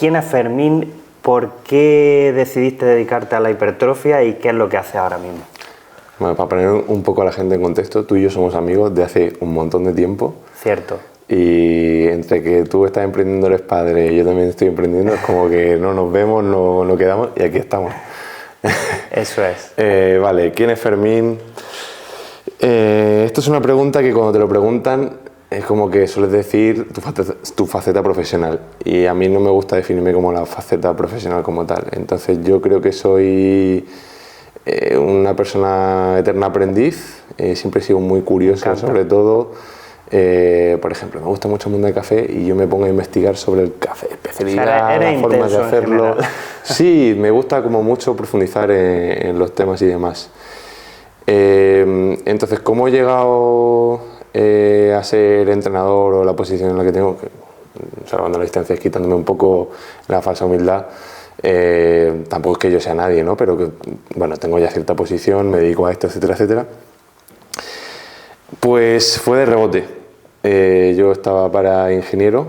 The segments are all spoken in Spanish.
¿quién es Fermín? ¿Por qué decidiste dedicarte a la hipertrofia y qué es lo que haces ahora mismo? Bueno, para poner un poco a la gente en contexto, tú y yo somos amigos de hace un montón de tiempo. Cierto. Y entre que tú estás emprendiendo, eres padre, y yo también estoy emprendiendo, es como que no nos vemos, no quedamos y aquí estamos. Eso es. Vale, ¿quién es Fermín? Esto es una pregunta que cuando te lo preguntan es como que sueles decir tu faceta profesional, y a mí no me gusta definirme como la faceta profesional como tal. Entonces yo creo que soy una persona eterna aprendiz, siempre he sido muy curioso sobre todo. Por ejemplo, me gusta mucho el mundo del café y yo me pongo a investigar sobre el café, especialidad, las formas de hacerlo. Sí, me gusta como mucho profundizar en los temas y demás. Entonces, ¿cómo he llegado a ser entrenador o la posición en la que tengo? Salvando las distancias, quitándome un poco la falsa humildad. Tampoco es que yo sea nadie, ¿no? Pero que, bueno, tengo ya cierta posición, me dedico a esto, etcétera, etcétera. Pues fue de rebote. Yo estaba para ingeniero,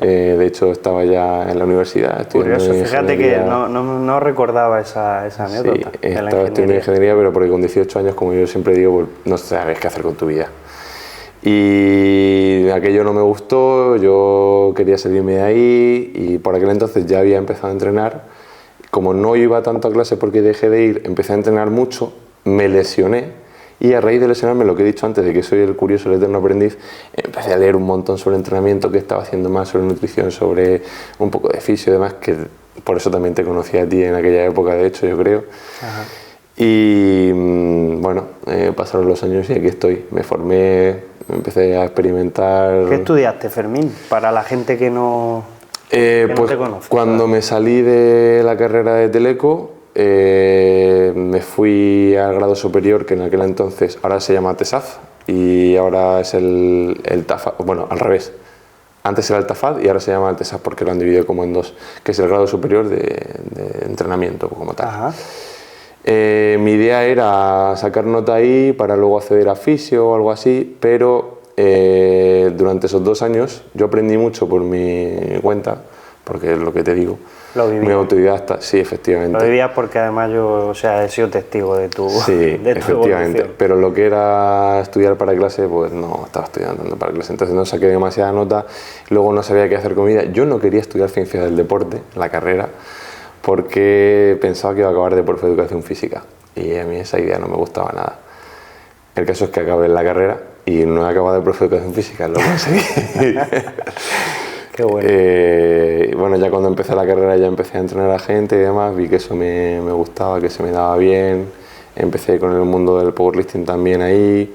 de hecho estaba ya en la universidad. Curioso, fíjate que no recordaba esa anécdota. Sí, estaba estudiando ingeniería, pero porque con 18 años, como yo siempre digo, pues, no sabes qué hacer con tu vida. Y aquello no me gustó, yo quería salirme de ahí y por aquel entonces ya había empezado a entrenar. Como no iba tanto a clase porque dejé de ir, empecé a entrenar mucho, me lesioné. Y a raíz de lesionarme, lo que he dicho antes, de que soy el curioso, el eterno aprendiz, empecé a leer un montón sobre entrenamiento, que estaba haciendo más sobre nutrición, sobre un poco de fisio y demás, que por eso también te conocí a ti en aquella época, de hecho, yo creo. Ajá. Y bueno, pasaron los años y aquí estoy. Me formé, empecé a experimentar. ¿Qué estudiaste, Fermín? Para la gente que no pues, te conoce. Cuando me salí de la carrera de Teleco, me fui al grado superior, que en aquel entonces, ahora se llama TESAF y ahora es el TAFAD, bueno, al revés. Antes era el TAFAD y ahora se llama el TESAF porque lo han dividido como en dos, que es el grado superior de entrenamiento como tal. Ajá. Mi idea era sacar nota ahí para luego acceder a fisio o algo así, pero durante esos 2 años yo aprendí mucho por mi cuenta, porque es lo que te digo. Lo viví. Muy autodidacta, sí, efectivamente. Lo vivías porque además yo, o sea, he sido testigo de tu Sí, de tu efectivamente. evolución. Pero lo que era estudiar para clase, pues no estaba estudiando para clase. Entonces no saqué demasiada nota, luego no sabía qué hacer con mi vida. Yo no quería estudiar ciencias del deporte, la carrera, porque pensaba que iba a acabar de profe de educación física. Y a mí esa idea no me gustaba nada. El caso es que acabé en la carrera y no he acabado de profe de educación física, lo conseguí. Qué bueno. Bueno, ya cuando empecé la carrera ya empecé a entrenar a gente y demás, vi que eso me gustaba, que se me daba bien, empecé con el mundo del powerlifting también ahí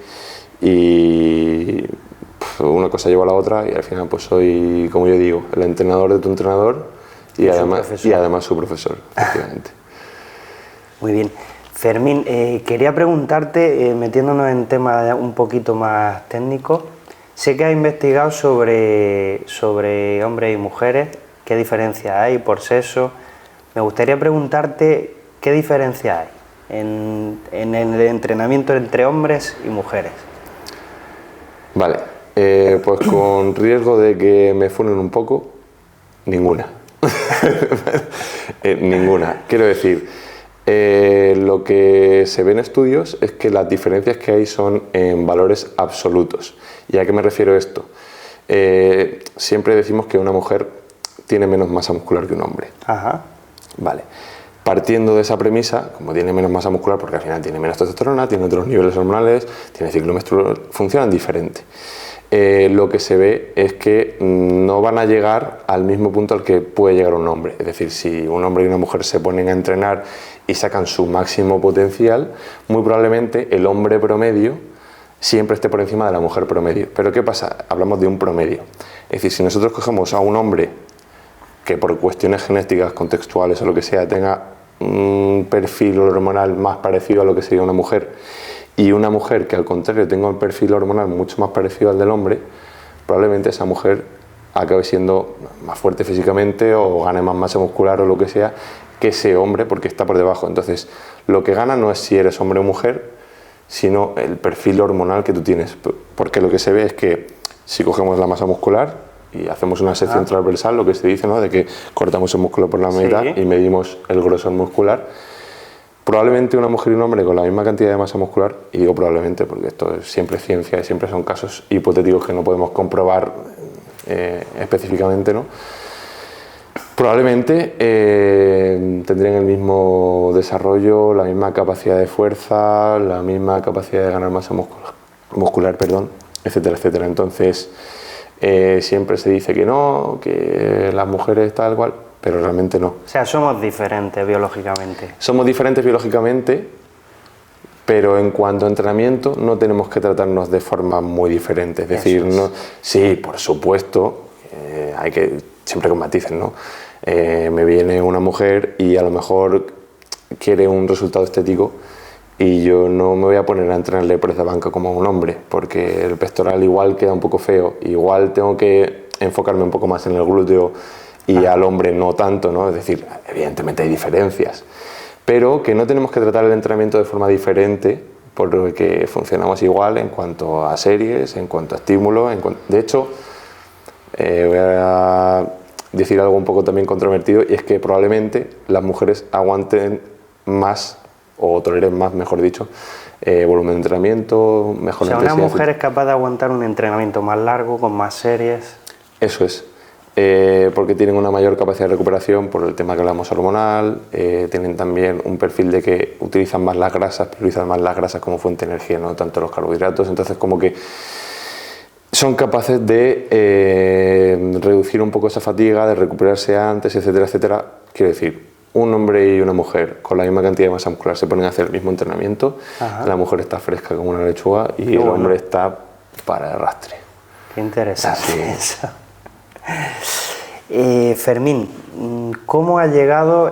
y una cosa llevó a la otra y al final pues soy, como yo digo, el entrenador de tu entrenador y además su profesor, efectivamente. Muy bien. Fermín, quería preguntarte, metiéndonos en temas un poquito más técnicos, sé que has investigado sobre hombres y mujeres, qué diferencia hay por sexo. Me gustaría preguntarte qué diferencia hay en el entrenamiento entre hombres y mujeres. Vale, pues con riesgo de que me funen un poco, ninguna. Ninguna. Quiero decir, lo que se ve en estudios es que las diferencias que hay son en valores absolutos. ¿Y a qué me refiero esto? Siempre decimos que una mujer tiene menos masa muscular que un hombre. Ajá. Vale. Partiendo de esa premisa, como tiene menos masa muscular porque al final tiene menos testosterona, tiene otros niveles hormonales, tiene ciclo menstrual, funcionan diferente. Lo que se ve es que no van a llegar al mismo punto al que puede llegar un hombre. Es decir, si un hombre y una mujer se ponen a entrenar y sacan su máximo potencial, muy probablemente el hombre promedio siempre esté por encima de la mujer promedio. Pero ¿qué pasa? Hablamos de un promedio. Es decir, si nosotros cogemos a un hombre que por cuestiones genéticas, contextuales o lo que sea, tenga un perfil hormonal más parecido a lo que sería una mujer, y una mujer que al contrario tenga un perfil hormonal mucho más parecido al del hombre, probablemente esa mujer acabe siendo más fuerte físicamente o gane más masa muscular o lo que sea que ese hombre porque está por debajo. Entonces, lo que gana no es si eres hombre o mujer, sino el perfil hormonal que tú tienes, porque lo que se ve es que si cogemos la masa muscular, y hacemos una sección transversal, lo que se dice, ¿no? De que cortamos el músculo por la mitad y medimos el grosor muscular. Probablemente una mujer y un hombre con la misma cantidad de masa muscular, y digo probablemente porque esto es siempre ciencia y siempre son casos hipotéticos que no podemos comprobar específicamente, ¿no? Probablemente tendrían el mismo desarrollo, la misma capacidad de fuerza, la misma capacidad de ganar masa muscular, etcétera, etcétera. Entonces, siempre se dice que no, que las mujeres tal cual, pero realmente no. O sea, somos diferentes biológicamente. Somos diferentes biológicamente, pero en cuanto a entrenamiento no tenemos que tratarnos de forma muy diferente. Es decir, no, sí, por supuesto, hay que, siempre con matices, ¿no? Me viene una mujer y a lo mejor quiere un resultado estético y yo no me voy a poner a entrenarle press de banca como un hombre, porque el pectoral igual queda un poco feo, igual tengo que enfocarme un poco más en el glúteo y al hombre no tanto, ¿no? Es decir, evidentemente hay diferencias, pero que no tenemos que tratar el entrenamiento de forma diferente porque funcionamos igual en cuanto a series, en cuanto a estímulos. De hecho, voy a decir algo un poco también controvertido, y es que probablemente las mujeres aguanten más o toleren más, mejor dicho, volumen de entrenamiento, mejor intensidad. O sea, una mujer es capaz de aguantar un entrenamiento más largo, con más series. Eso es. Porque tienen una mayor capacidad de recuperación por el tema que hablamos hormonal, tienen también un perfil de que utilizan más las grasas, priorizan más las grasas como fuente de energía, no tanto los carbohidratos, entonces como que son capaces de reducir un poco esa fatiga, de recuperarse antes, etcétera, etcétera. Quiero decir, un hombre y una mujer con la misma cantidad de masa muscular se ponen a hacer el mismo entrenamiento, la mujer está fresca como una lechuga y el hombre está para el arrastre. Qué interesante eso. Fermín, ¿cómo has llegado,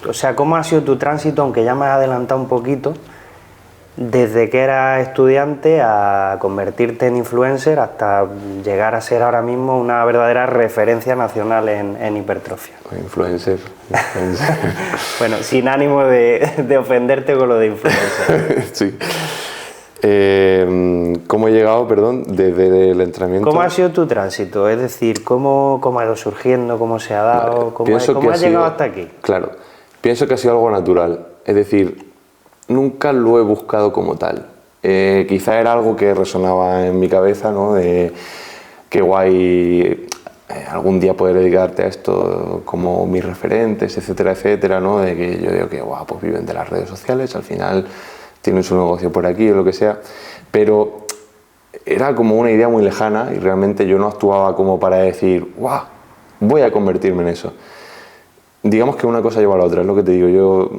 o sea, cómo ha sido tu tránsito, aunque ya me has adelantado un poquito, desde que eras estudiante a convertirte en influencer hasta llegar a ser ahora mismo una verdadera referencia nacional en hipertrofia? Influencer. Bueno, sin ánimo de ofenderte con lo de influencer. Sí. ¿Cómo he llegado, perdón, desde el entrenamiento? ¿Cómo ha sido tu tránsito? Es decir, ¿cómo ha ido surgiendo? ¿Cómo se ha dado? ¿Cómo has llegado hasta aquí? Claro, pienso que ha sido algo natural. Es decir, nunca lo he buscado como tal. Quizá era algo que resonaba en mi cabeza, ¿no? De qué guay algún día poder dedicarte a esto como mis referentes, etcétera, etcétera, ¿no? De que yo digo que guau, pues viven de las redes sociales, al final tienen su negocio por aquí o lo que sea, pero era como una idea muy lejana y realmente yo no actuaba como para decir, guau, voy a convertirme en eso. Digamos que una cosa lleva a la otra, es lo que te digo. Yo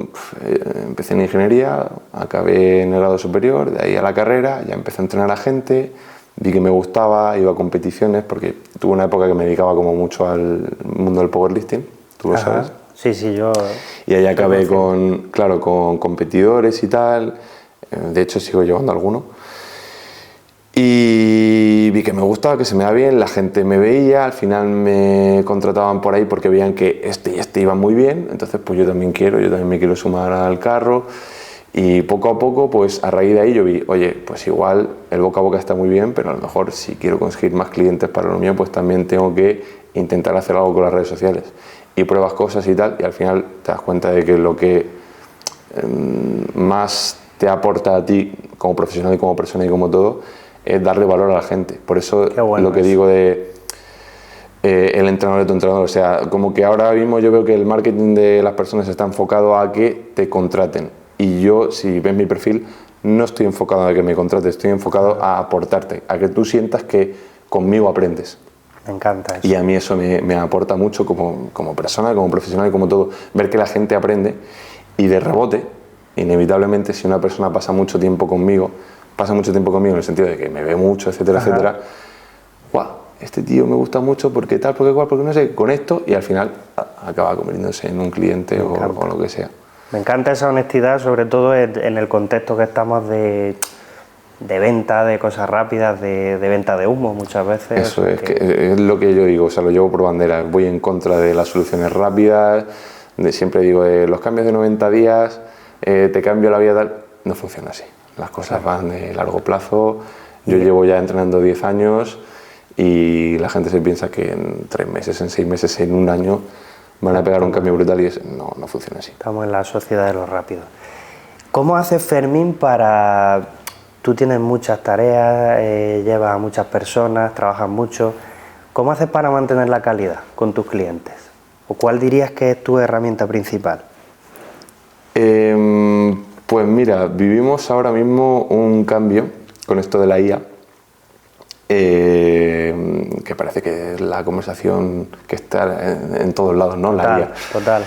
empecé en ingeniería, acabé en el grado superior, de ahí a la carrera, ya empecé a entrenar a gente, vi que me gustaba, iba a competiciones, porque tuve una época que me dedicaba como mucho al mundo del powerlifting, tú lo sabes. Sí, sí, yo... Y ahí acabé con competidores y tal, de hecho sigo llevando alguno. Y vi que me gustaba, que se me daba bien, la gente me veía, al final me contrataban por ahí porque veían que este y este iban muy bien, entonces pues yo también me quiero sumar al carro, y poco a poco, pues a raíz de ahí yo vi, oye, pues igual el boca a boca está muy bien, pero a lo mejor si quiero conseguir más clientes para lo mío, pues también tengo que intentar hacer algo con las redes sociales, y pruebas cosas y tal, y al final te das cuenta de que lo que más te aporta a ti como profesional y como persona y como todo, es darle valor a la gente. Por eso lo que digo de el entrenador de tu entrenador, o sea, como que ahora mismo yo veo que el marketing de las personas está enfocado a que te contraten, y yo, si ves mi perfil, no estoy enfocado a que me contrates, estoy enfocado a aportarte, a que tú sientas que conmigo aprendes. Me encanta eso. Y a mí eso me aporta mucho como persona, como profesional y como todo, ver que la gente aprende, y de rebote, inevitablemente, si una persona pasa mucho tiempo conmigo en el sentido de que me ve mucho, etcétera, etcétera, guau, este tío me gusta mucho porque tal, porque cual, porque no sé, conecto, y al final acaba convirtiéndose en un cliente o lo que sea. Me encanta esa honestidad, sobre todo en el contexto que estamos de venta, de cosas rápidas, de venta de humo muchas veces. Eso es lo que yo digo, o sea, lo llevo por bandera, voy en contra de las soluciones rápidas, siempre digo, los cambios de 90 días, te cambio la vida tal, no funciona así. Las cosas van de largo plazo. Yo llevo ya entrenando 10 años y la gente se piensa que en 3 meses, en 6 meses, en un año van a pegar un cambio brutal y no funciona así. Estamos en la sociedad de lo rápido. ¿Cómo hace Fermín para... Tú tienes muchas tareas, llevas a muchas personas, trabajas mucho. ¿Cómo haces para mantener la calidad con tus clientes? ¿O cuál dirías que es tu herramienta principal? Pues mira, vivimos ahora mismo un cambio con esto de la IA, que parece que es la conversación que está en todos lados, ¿no? La IA. Total.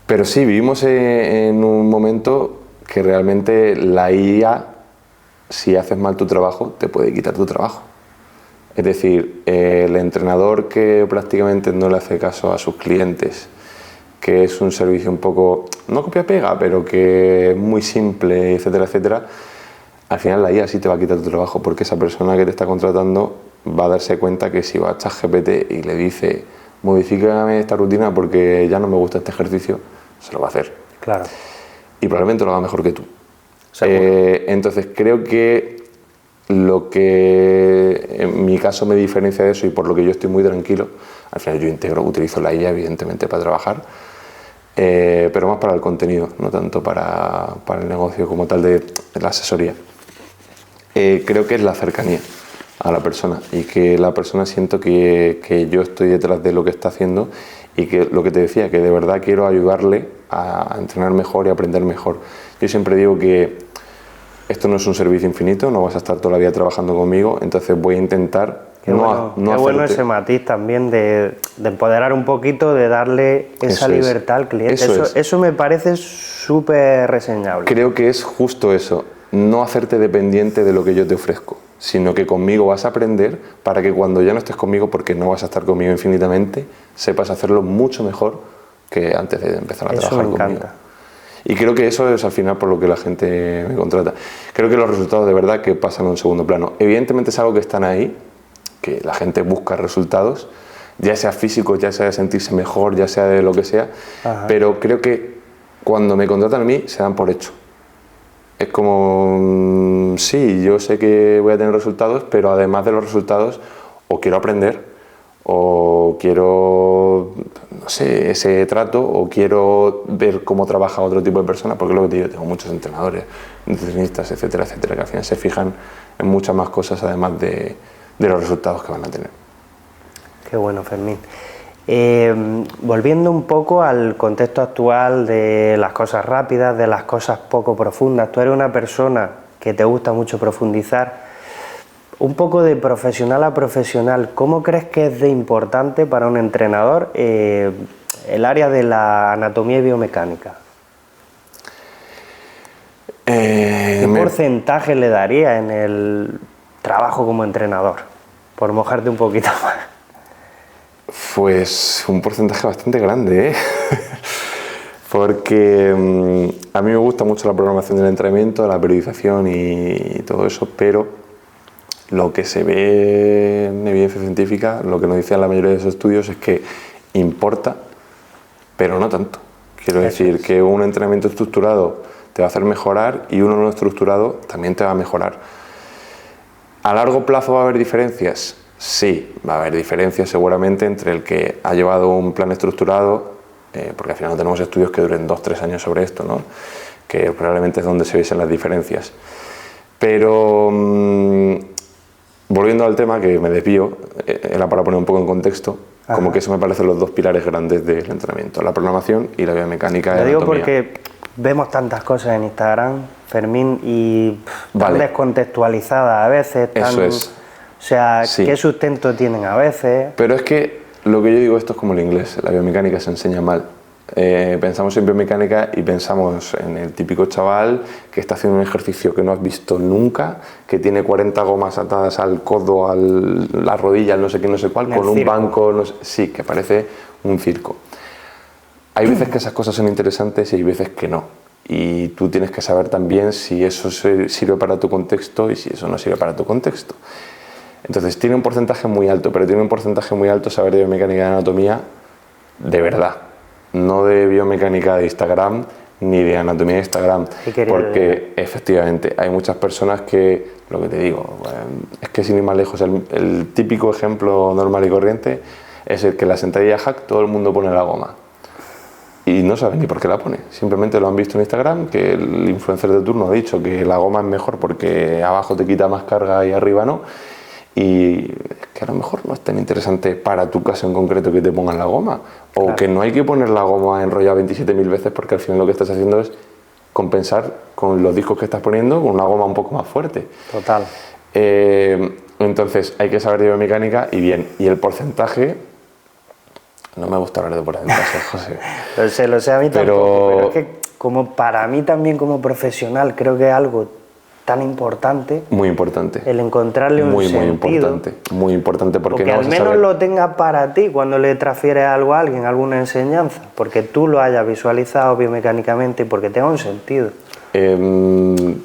Pero sí, vivimos en un momento que realmente la IA, si haces mal tu trabajo, te puede quitar tu trabajo. Es decir, el entrenador que prácticamente no le hace caso a sus clientes, que es un servicio un poco, no copia-pega, pero que es muy simple, etcétera, etcétera, al final la IA sí te va a quitar tu trabajo, porque esa persona que te está contratando va a darse cuenta que si va a ChatGPT y le dice modifícame esta rutina porque ya no me gusta este ejercicio, se lo va a hacer. Claro. Y probablemente lo haga mejor que tú. Seguro. Entonces creo que lo que en mi caso me diferencia de eso y por lo que yo estoy muy tranquilo, al final yo utilizo la IA evidentemente para trabajar, pero más para el contenido, no tanto para el negocio como tal de la asesoría. Creo que es la cercanía a la persona y que la persona siento que yo estoy detrás de lo que está haciendo y que lo que te decía, que de verdad quiero ayudarle a entrenar mejor y aprender mejor. Yo siempre digo que esto no es un servicio infinito, no vas a estar toda la vida trabajando conmigo, entonces voy a intentar Qué bueno ese matiz también de empoderar un poquito, de darle esa libertad al cliente. Eso me parece súper reseñable. Creo que es justo eso, no hacerte dependiente de lo que yo te ofrezco, sino que conmigo vas a aprender para que cuando ya no estés conmigo, porque no vas a estar conmigo infinitamente, sepas hacerlo mucho mejor que antes de empezar a trabajar conmigo. Eso me encanta. Y creo que eso es al final por lo que la gente me contrata. Creo que los resultados de verdad que pasan a un segundo plano. Evidentemente es algo que están ahí, que la gente busca resultados, ya sea físicos, ya sea de sentirse mejor, ya sea de lo que sea, pero creo que cuando me contratan a mí se dan por hecho. Es como, sí, yo sé que voy a tener resultados, pero además de los resultados, o quiero aprender, o quiero, no sé, ese trato, o quiero ver cómo trabaja otro tipo de persona, porque lo que te digo, tengo muchos entrenadores, nutricionistas, etcétera, etcétera, que al final se fijan en muchas más cosas además de los resultados que van a tener. Qué bueno, Fermín. Volviendo un poco al contexto actual de las cosas rápidas, de las cosas poco profundas, tú eres una persona que te gusta mucho profundizar. Un poco de profesional a profesional, ¿cómo crees que es de importante para un entrenador el área de la anatomía y biomecánica? ¿Qué porcentaje le daría en el trabajo como entrenador? Por mojarte un poquito más. Pues un porcentaje bastante grande, ¿eh? Porque a mí me gusta mucho la programación del entrenamiento, la periodización y todo eso, pero lo que se ve en evidencia científica, lo que nos decían la mayoría de esos estudios es que importa, pero no tanto. Quiero decir que un entrenamiento estructurado te va a hacer mejorar y uno no estructurado también te va a mejorar. ¿A largo plazo va a haber diferencias? Sí, va a haber diferencias seguramente entre el que ha llevado un plan estructurado, porque al final no tenemos estudios que duren 2-3 años sobre esto, ¿no? Que probablemente es donde se viesen las diferencias. Pero volviendo al tema, que me desvío, era para poner un poco en contexto, como que eso me parecen los dos pilares grandes del entrenamiento, la programación y la biomecánica. Lo digo porque vemos tantas cosas en Instagram, Fermín, y tan descontextualizadas a veces, Eso es. O sea, ¿qué sustento tienen a veces? Pero es que lo que yo digo, esto es como el inglés, la biomecánica se enseña mal. Pensamos en biomecánica y pensamos en el típico chaval que está haciendo un ejercicio que no has visto nunca, que tiene 40 gomas atadas al codo, a la rodilla, al no sé qué, no sé cuál, con un banco, no sé, sí, que parece un circo. Hay veces que esas cosas son interesantes y hay veces que no. Y tú tienes que saber también si eso sirve para tu contexto y si eso no sirve para tu contexto. Entonces tiene un porcentaje muy alto, pero tiene un porcentaje muy alto saber de biomecánica y de anatomía de verdad. No de biomecánica de Instagram, ni de anatomía de Instagram, Sí, quería porque ver. efectivamente hay muchas personas que, lo que te digo, es que sin ir más lejos, el típico ejemplo normal y corriente es el que la sentadilla hack todo el mundo pone la goma. Y no saben ni por qué la pone, simplemente lo han visto en Instagram, que el influencer de turno ha dicho que la goma es mejor porque abajo te quita más carga y arriba no, y es que a lo mejor no es tan interesante para tu caso en concreto que te pongan la goma, o Claro. que no hay que poner la goma enrollada 27.000 veces porque al final lo que estás haciendo es compensar con los discos que estás poniendo con una goma un poco más fuerte. Total. Entonces hay que saber de biomecánica y bien, y el porcentaje... No me gusta hablar de porcentaje, José. Lo sé a mí Pero- tampoco, pero es que como para mí también como profesional creo que es algo tan importante Muy importante. el encontrarle un Muy sentido. muy importante, porque O que no al vas a menos saber... lo tengas para ti cuando le transfieres algo a alguien, alguna enseñanza, porque tú lo hayas visualizado biomecánicamente y porque tenga un sentido. No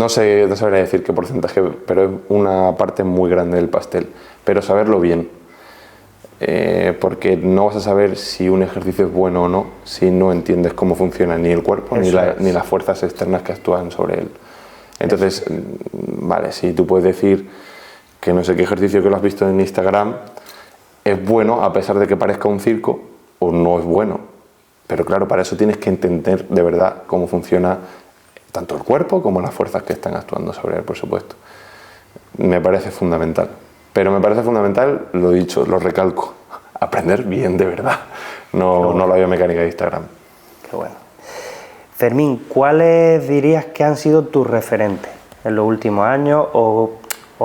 sé, no sabría decir qué porcentaje, pero es una parte muy grande del pastel. Pero saberlo bien, porque no vas a saber si un ejercicio es bueno o no si no entiendes cómo funciona ni el cuerpo Eso es. ni las fuerzas externas que actúan sobre él. Entonces, vale, si tú puedes decir que no sé qué ejercicio que lo has visto en Instagram es bueno a pesar de que parezca un circo, o no es bueno. Pero claro, para eso tienes que entender de verdad cómo funciona tanto el cuerpo como las fuerzas que están actuando sobre él, por supuesto. Me parece fundamental. Pero me parece fundamental, lo dicho, lo recalco, aprender bien de verdad, no la biomecánica de Instagram. Qué bueno. Fermín, ¿cuáles dirías que han sido tus referentes en los últimos años o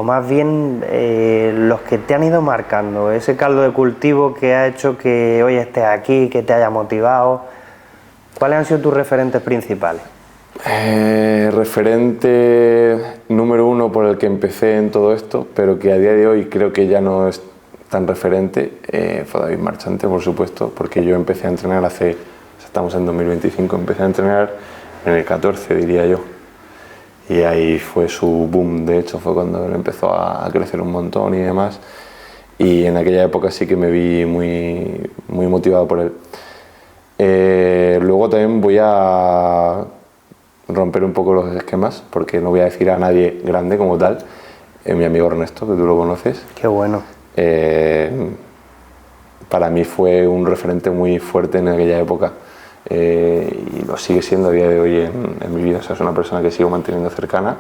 más bien los que te han ido marcando? Ese caldo de cultivo que ha hecho que hoy estés aquí, que te haya motivado. ¿Cuáles han sido tus referentes principales? Referente número uno por el que empecé en todo esto, pero que a día de hoy creo que ya no es tan referente, fue David Marchante, por supuesto, porque yo empecé a entrenar estamos en 2025, empecé a entrenar en el 14, diría yo. Y ahí fue su boom, de hecho, fue cuando él empezó a crecer un montón y demás. Y en aquella época sí que me vi muy, muy motivado por él. Luego también voy a romper un poco los esquemas, porque no voy a decir a nadie grande como tal. Mi amigo Ernesto, que tú lo conoces. Qué bueno. Para mí fue un referente muy fuerte en aquella época. Y lo sigue siendo a día de hoy en mi vida. O sea, es una persona que sigo manteniendo cercana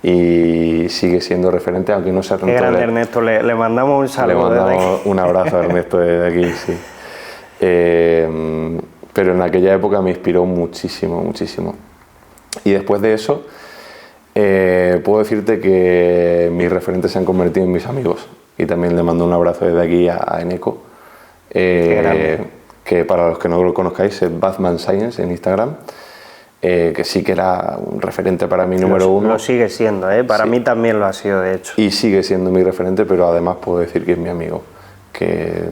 y sigue siendo referente, aunque no sea tanto. Qué grande Ernesto, le mandamos un saludo. Le mandamos un abrazo a Ernesto desde aquí, sí. Pero en aquella época me inspiró muchísimo, muchísimo. Y después de eso, puedo decirte que mis referentes se han convertido en mis amigos. Y también le mando un abrazo desde aquí a Eneco. Que para los que no lo conozcáis es Batman Science en Instagram, que sí que era un referente para mí número uno. Lo sigue siendo, para mí también lo ha sido, de hecho. Y sigue siendo mi referente, pero además puedo decir que es mi amigo, que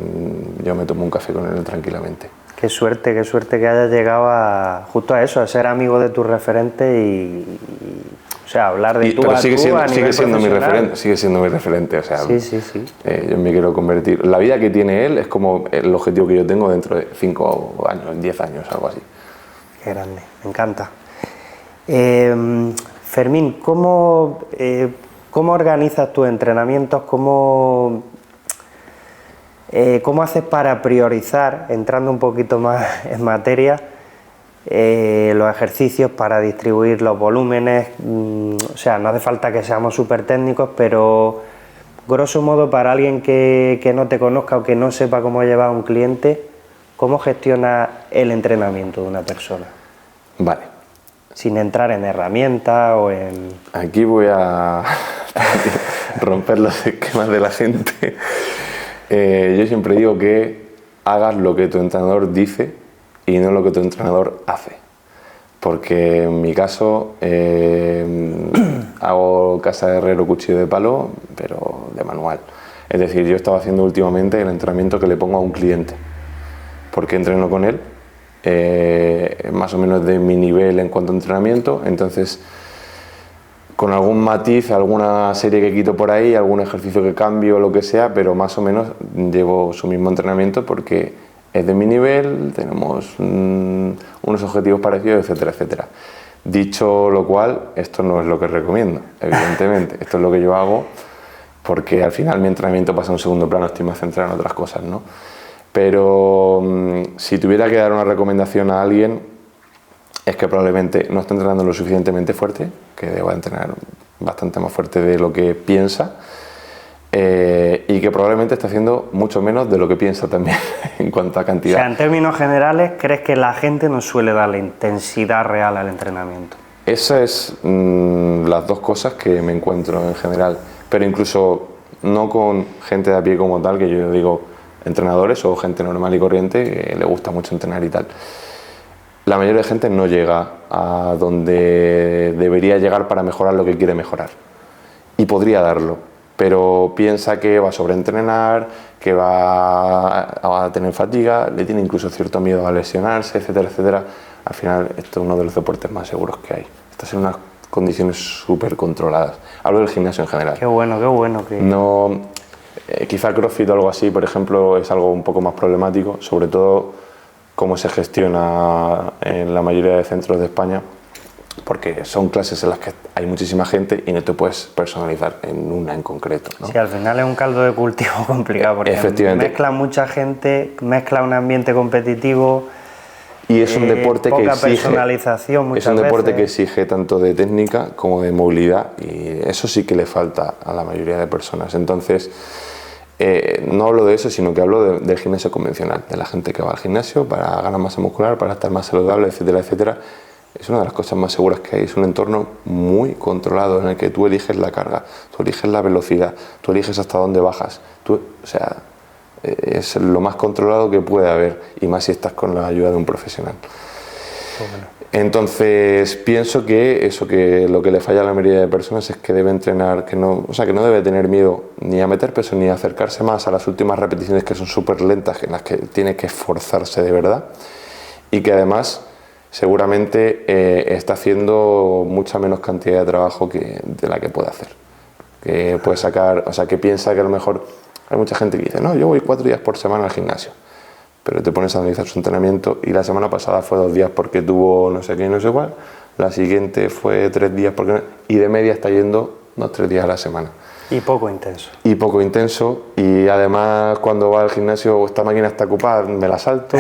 yo me tomo un café con él tranquilamente. Qué suerte que hayas llegado justo a eso, a ser amigo de tus referentes o sea, hablar de tú pero a sigue tú siendo, a sigue nivel siendo mi profesional. referente, sigue siendo mi referente, o sea, Sí. yo me quiero convertir. La vida que tiene él es como el objetivo que yo tengo dentro de 5 años, 10 años, algo así. Qué grande, me encanta. Fermín, ¿cómo organizas tus entrenamientos? ¿Cómo haces para priorizar, entrando un poquito más en materia, los ejercicios para distribuir los volúmenes? O sea, no hace falta que seamos súper técnicos, pero grosso modo para alguien que no te conozca o que no sepa cómo llevar a un cliente, ¿cómo gestiona el entrenamiento de una persona? Vale. Sin entrar en herramientas o en... Aquí voy a romper los esquemas de la gente. Yo siempre digo que hagas lo que tu entrenador dice y no lo que tu entrenador hace. Porque en mi caso hago casa de herrero, cuchillo de palo, pero de manual. Es decir, yo estaba haciendo últimamente el entrenamiento que le pongo a un cliente. Porque entreno con él, más o menos de mi nivel en cuanto a entrenamiento, entonces con algún matiz, alguna serie que quito por ahí, algún ejercicio que cambio o lo que sea, pero más o menos llevo su mismo entrenamiento porque es de mi nivel, tenemos unos objetivos parecidos, etcétera, etcétera. Dicho lo cual, esto no es lo que recomiendo, evidentemente. Esto es lo que yo hago porque al final mi entrenamiento pasa a un segundo plano, estoy más centrado en otras cosas, ¿no? Pero si tuviera que dar una recomendación a alguien, es que probablemente no esté entrenando lo suficientemente fuerte, que deba entrenar bastante más fuerte de lo que piensa, y que probablemente está haciendo mucho menos de lo que piensa también en cuanto a cantidad. O sea, en términos generales, ¿crees que la gente no suele dar la intensidad real al entrenamiento? Esas es las dos cosas que me encuentro en general, pero incluso no con gente de a pie como tal, que yo digo entrenadores o gente normal y corriente que le gusta mucho entrenar y tal. La mayoría de gente no llega a donde debería llegar para mejorar lo que quiere mejorar, y podría darlo, pero piensa que va a sobreentrenar, que va a tener fatiga, le tiene incluso cierto miedo a lesionarse, etcétera, etcétera. Al final, esto es uno de los deportes más seguros que hay. Estás en unas condiciones súper controladas. Hablo del gimnasio en general. Qué bueno que... No, quizá CrossFit o algo así, por ejemplo, es algo un poco más problemático, sobre todo cómo se gestiona en la mayoría de centros de España, porque son clases en las que hay muchísima gente y no te puedes personalizar en una en concreto, ¿no? Sí, al final es un caldo de cultivo complicado porque mezcla mucha gente, mezcla un ambiente competitivo y es un deporte poca que exige, personalización muchas es un deporte veces. que exige tanto de técnica como de movilidad, y eso sí que le falta a la mayoría de personas. Entonces, no hablo de eso, sino que hablo del gimnasio convencional, de la gente que va al gimnasio para ganar masa muscular, para estar más saludable, etcétera, etcétera. Es una de las cosas más seguras que hay. Es un entorno muy controlado en el que tú eliges la carga, tú eliges la velocidad, tú eliges hasta dónde bajas. O sea, es lo más controlado que puede haber, y más si estás con la ayuda de un profesional. Bueno. Entonces pienso que eso, que lo que le falla a la mayoría de personas es que debe entrenar, que no debe tener miedo ni a meter peso ni a acercarse más a las últimas repeticiones, que son súper lentas, en las que tiene que esforzarse de verdad, y que además seguramente está haciendo mucha menos cantidad de trabajo de la que puede hacer. Que puede sacar, o sea, que piensa que a lo mejor hay mucha gente que dice, no, yo voy 4 días por semana al gimnasio, pero te pones a analizar su entrenamiento y la semana pasada fue 2 días porque tuvo no sé qué y no sé cuál, la siguiente fue 3 días porque y de media está yendo 2-3 días a la semana. Y poco intenso. Y poco intenso, y además cuando va al gimnasio, esta máquina está ocupada, me la salto,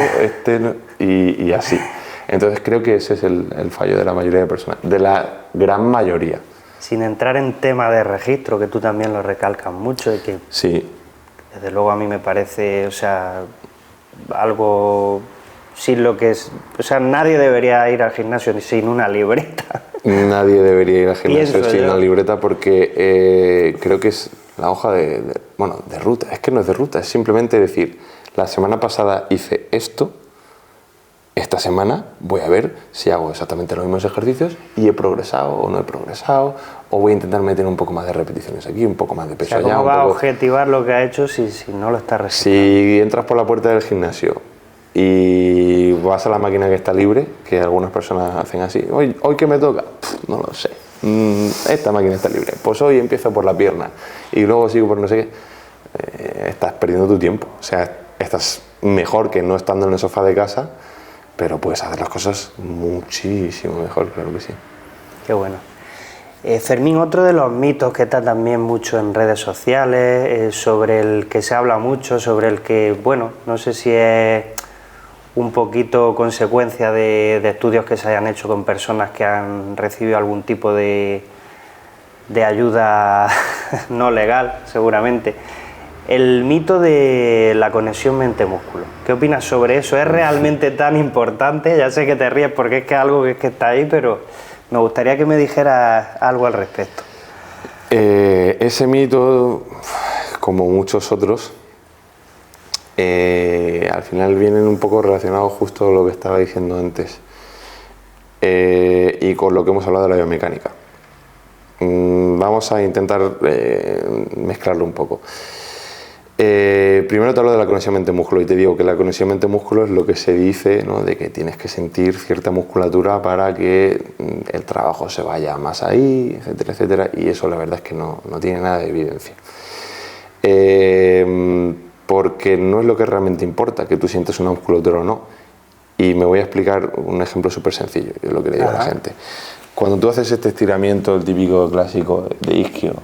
y así. Entonces creo que ese es el fallo de la mayoría de personas, de la gran mayoría. Sin entrar en tema de registro, que tú también lo recalcas mucho, y que sí, desde luego a mí me parece, o sea, algo sin lo que es, o sea, nadie debería ir al gimnasio sin una libreta. Nadie debería ir al gimnasio sin una libreta, porque creo que es la hoja de ruta. Es que no es de ruta, es simplemente decir, la semana pasada hice esto, esta semana voy a ver si hago exactamente los mismos ejercicios y he progresado o no he progresado, o voy a intentar meter un poco más de repeticiones aquí, un poco más de peso allá. ¿Cómo va a objetivar lo que ha hecho si no lo está registrando? Si entras por la puerta del gimnasio y vas a la máquina que está libre, que algunas personas hacen así, ¿hoy qué me toca? No lo sé, esta máquina está libre, pues hoy empiezo por la pierna y luego sigo por no sé qué, estás perdiendo tu tiempo. O sea, estás mejor que no estando en el sofá de casa, pero puedes hacer las cosas muchísimo mejor, claro que sí. Qué bueno. Fermín, otro de los mitos que está también mucho en redes sociales, sobre el que se habla mucho, sobre el que, bueno, no sé si es un poquito consecuencia de estudios que se hayan hecho con personas que han recibido algún tipo de ayuda no legal, seguramente. El mito de la conexión mente-músculo. ¿Qué opinas sobre eso? ¿Es realmente tan importante? Ya sé que te ríes porque es que algo que está ahí, pero me gustaría que me dijeras algo al respecto. Ese mito, como muchos otros, al final vienen un poco relacionados justo con lo que estaba diciendo antes, y con lo que hemos hablado de la biomecánica. Vamos a intentar mezclarlo un poco. Primero te hablo de la conexión mente-músculo y te digo que la conexión mente-músculo es lo que se dice, ¿no? De que tienes que sentir cierta musculatura para que el trabajo se vaya más ahí, etcétera, etcétera, y eso la verdad es que no tiene nada de evidencia. porque no es lo que realmente importa, que tú sientes una musculatura o no. Y me voy a explicar un ejemplo súper sencillo, es lo que le digo a la gente. Cuando tú haces este estiramiento, el típico clásico de isquio,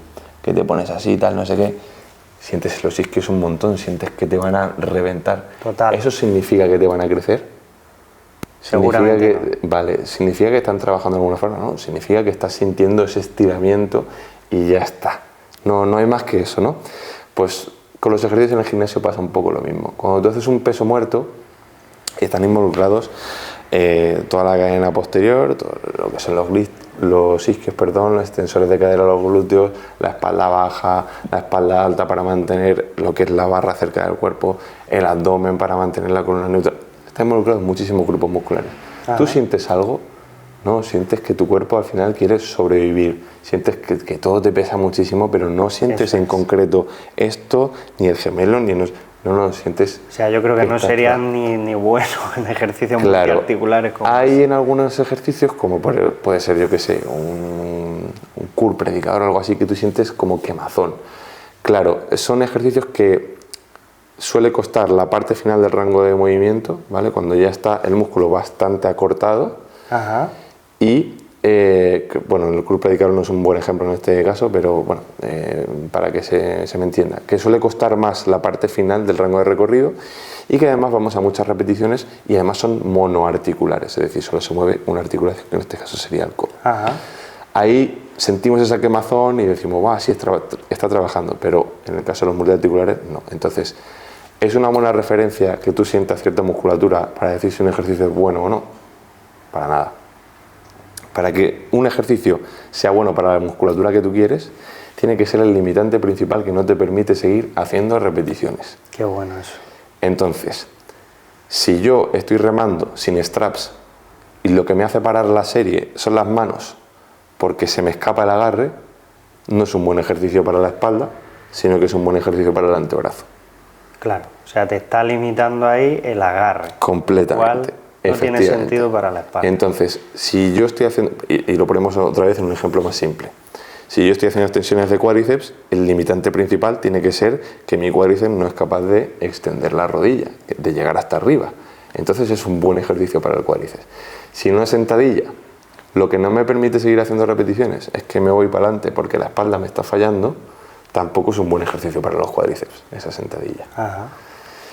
que te pones así, tal, no sé qué, sientes los isquios un montón, sientes que te van a reventar. Total. ¿Eso significa que te van a crecer? Seguramente Significa que, vale, ¿significa que están trabajando de alguna forma? No, significa que estás sintiendo ese estiramiento y ya está. No hay más que eso, ¿no? Pues con los ejercicios en el gimnasio pasa un poco lo mismo. Cuando tú haces un peso muerto, están involucrados toda la cadena posterior, todo lo que son los isquios, los extensores de cadera, los glúteos, la espalda baja, la espalda alta para mantener lo que es la barra cerca del cuerpo, el abdomen para mantener la columna neutra. Están involucrados muchísimos grupos musculares. Ajá. Tú sientes algo, ¿no? Sientes que tu cuerpo al final quiere sobrevivir, sientes que todo te pesa muchísimo, pero no sientes en concreto esto, ni el gemelo, ni el... No, sientes... O sea, yo creo que no serían ni buenos en ejercicios multiarticulares. Como hay en algunos ejercicios, como puede ser, yo qué sé, un curl predicador o algo así, que tú sientes como quemazón. Claro, son ejercicios que suele costar la parte final del rango de movimiento, ¿vale? Cuando ya está el músculo bastante acortado. Ajá. Y, bueno, el curl predicador no es un buen ejemplo en este caso, pero bueno, para que se me entienda, que suele costar más la parte final del rango de recorrido y que además vamos a muchas repeticiones y además son monoarticulares, es decir, solo se mueve una articulación, que en este caso sería el codo. Ajá. Ahí sentimos esa quemazón y decimos, ¡guau! Sí está trabajando, pero en el caso de los multiarticulares, no. Entonces, ¿es una buena referencia que tú sientas cierta musculatura para decir si un ejercicio es bueno o no? Para nada. Para que un ejercicio sea bueno para la musculatura que tú quieres, tiene que ser el limitante principal que no te permite seguir haciendo repeticiones. Qué bueno eso. Entonces, si yo estoy remando sin straps y lo que me hace parar la serie son las manos porque se me escapa el agarre, no es un buen ejercicio para la espalda, sino que es un buen ejercicio para el antebrazo. Claro, o sea, te está limitando ahí el agarre. Completamente. No tiene sentido para la espalda. Entonces, si yo estoy haciendo, y lo ponemos otra vez en un ejemplo más simple, si yo estoy haciendo extensiones de cuádriceps, el limitante principal tiene que ser que mi cuádriceps no es capaz de extender la rodilla, de llegar hasta arriba. Entonces es un buen ejercicio para el cuádriceps. Si en una sentadilla lo que no me permite seguir haciendo repeticiones es que me voy para adelante porque la espalda me está fallando, tampoco es un buen ejercicio para los cuádriceps, esa sentadilla. Ajá,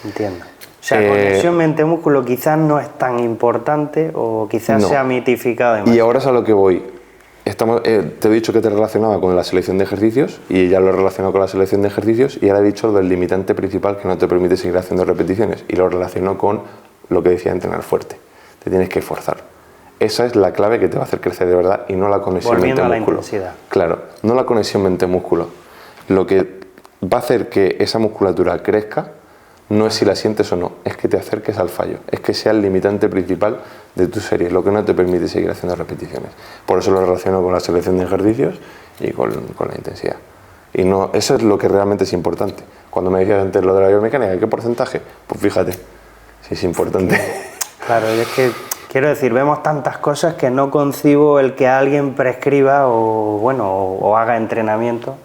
entiendo. O sea, conexión mente-músculo quizás no es tan importante o quizás sea mitificado demasiado. Y ahora es a lo que voy. Te he dicho que te relacionaba con la selección de ejercicios y ya lo he relacionado con la selección de ejercicios y ahora he dicho del limitante principal que no te permite seguir haciendo repeticiones y lo relaciono con lo que decía entrenar fuerte. Te tienes que esforzar. Esa es la clave que te va a hacer crecer de verdad y no la conexión mente-músculo. Volviendo a la intensidad. Claro, no la conexión mente-músculo. Lo que va a hacer que esa musculatura crezca no es si la sientes o no, es que te acerques al fallo, es que sea el limitante principal de tu serie, lo que no te permite seguir haciendo repeticiones. Por eso lo relaciono con la selección de ejercicios y con la intensidad. Y no, eso es lo que realmente es importante. Cuando me decías antes lo de la biomecánica, ¿qué porcentaje? Pues fíjate, si es importante. Claro, y es que quiero decir, vemos tantas cosas que no concibo el que alguien prescriba o haga entrenamiento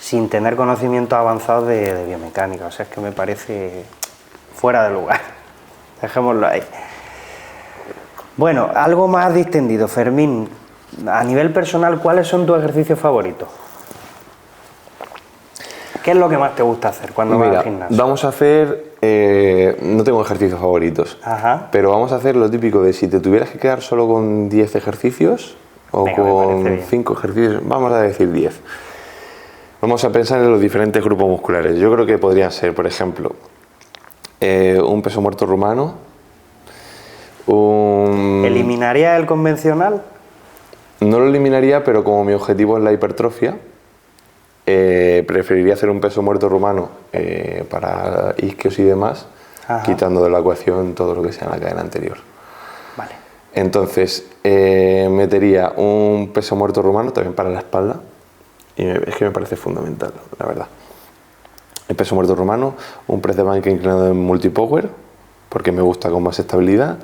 sin tener conocimientos avanzados de biomecánica. O sea, es que me parece fuera de lugar. Dejémoslo ahí. Bueno, algo más distendido. Fermín, a nivel personal, ¿cuáles son tus ejercicios favoritos? ¿Qué es lo que más te gusta hacer cuando vas al gimnasio? Vamos a hacer... no tengo ejercicios favoritos, pero vamos a hacer lo típico de si te tuvieras que quedar solo con 10 ejercicios o con 5 ejercicios, vamos a decir 10. Vamos a pensar en los diferentes grupos musculares. Yo creo que podrían ser, por ejemplo, un peso muerto rumano. ¿Eliminaría el convencional? No lo eliminaría, pero como mi objetivo es la hipertrofia, preferiría hacer un peso muerto rumano para isquios y demás, quitando de la ecuación todo lo que sea en la cadena anterior. Vale. Entonces, metería un peso muerto rumano también para la espalda. Y es que me parece fundamental, la verdad. El peso muerto rumano, un press de banca inclinado en multipower, porque me gusta con más estabilidad.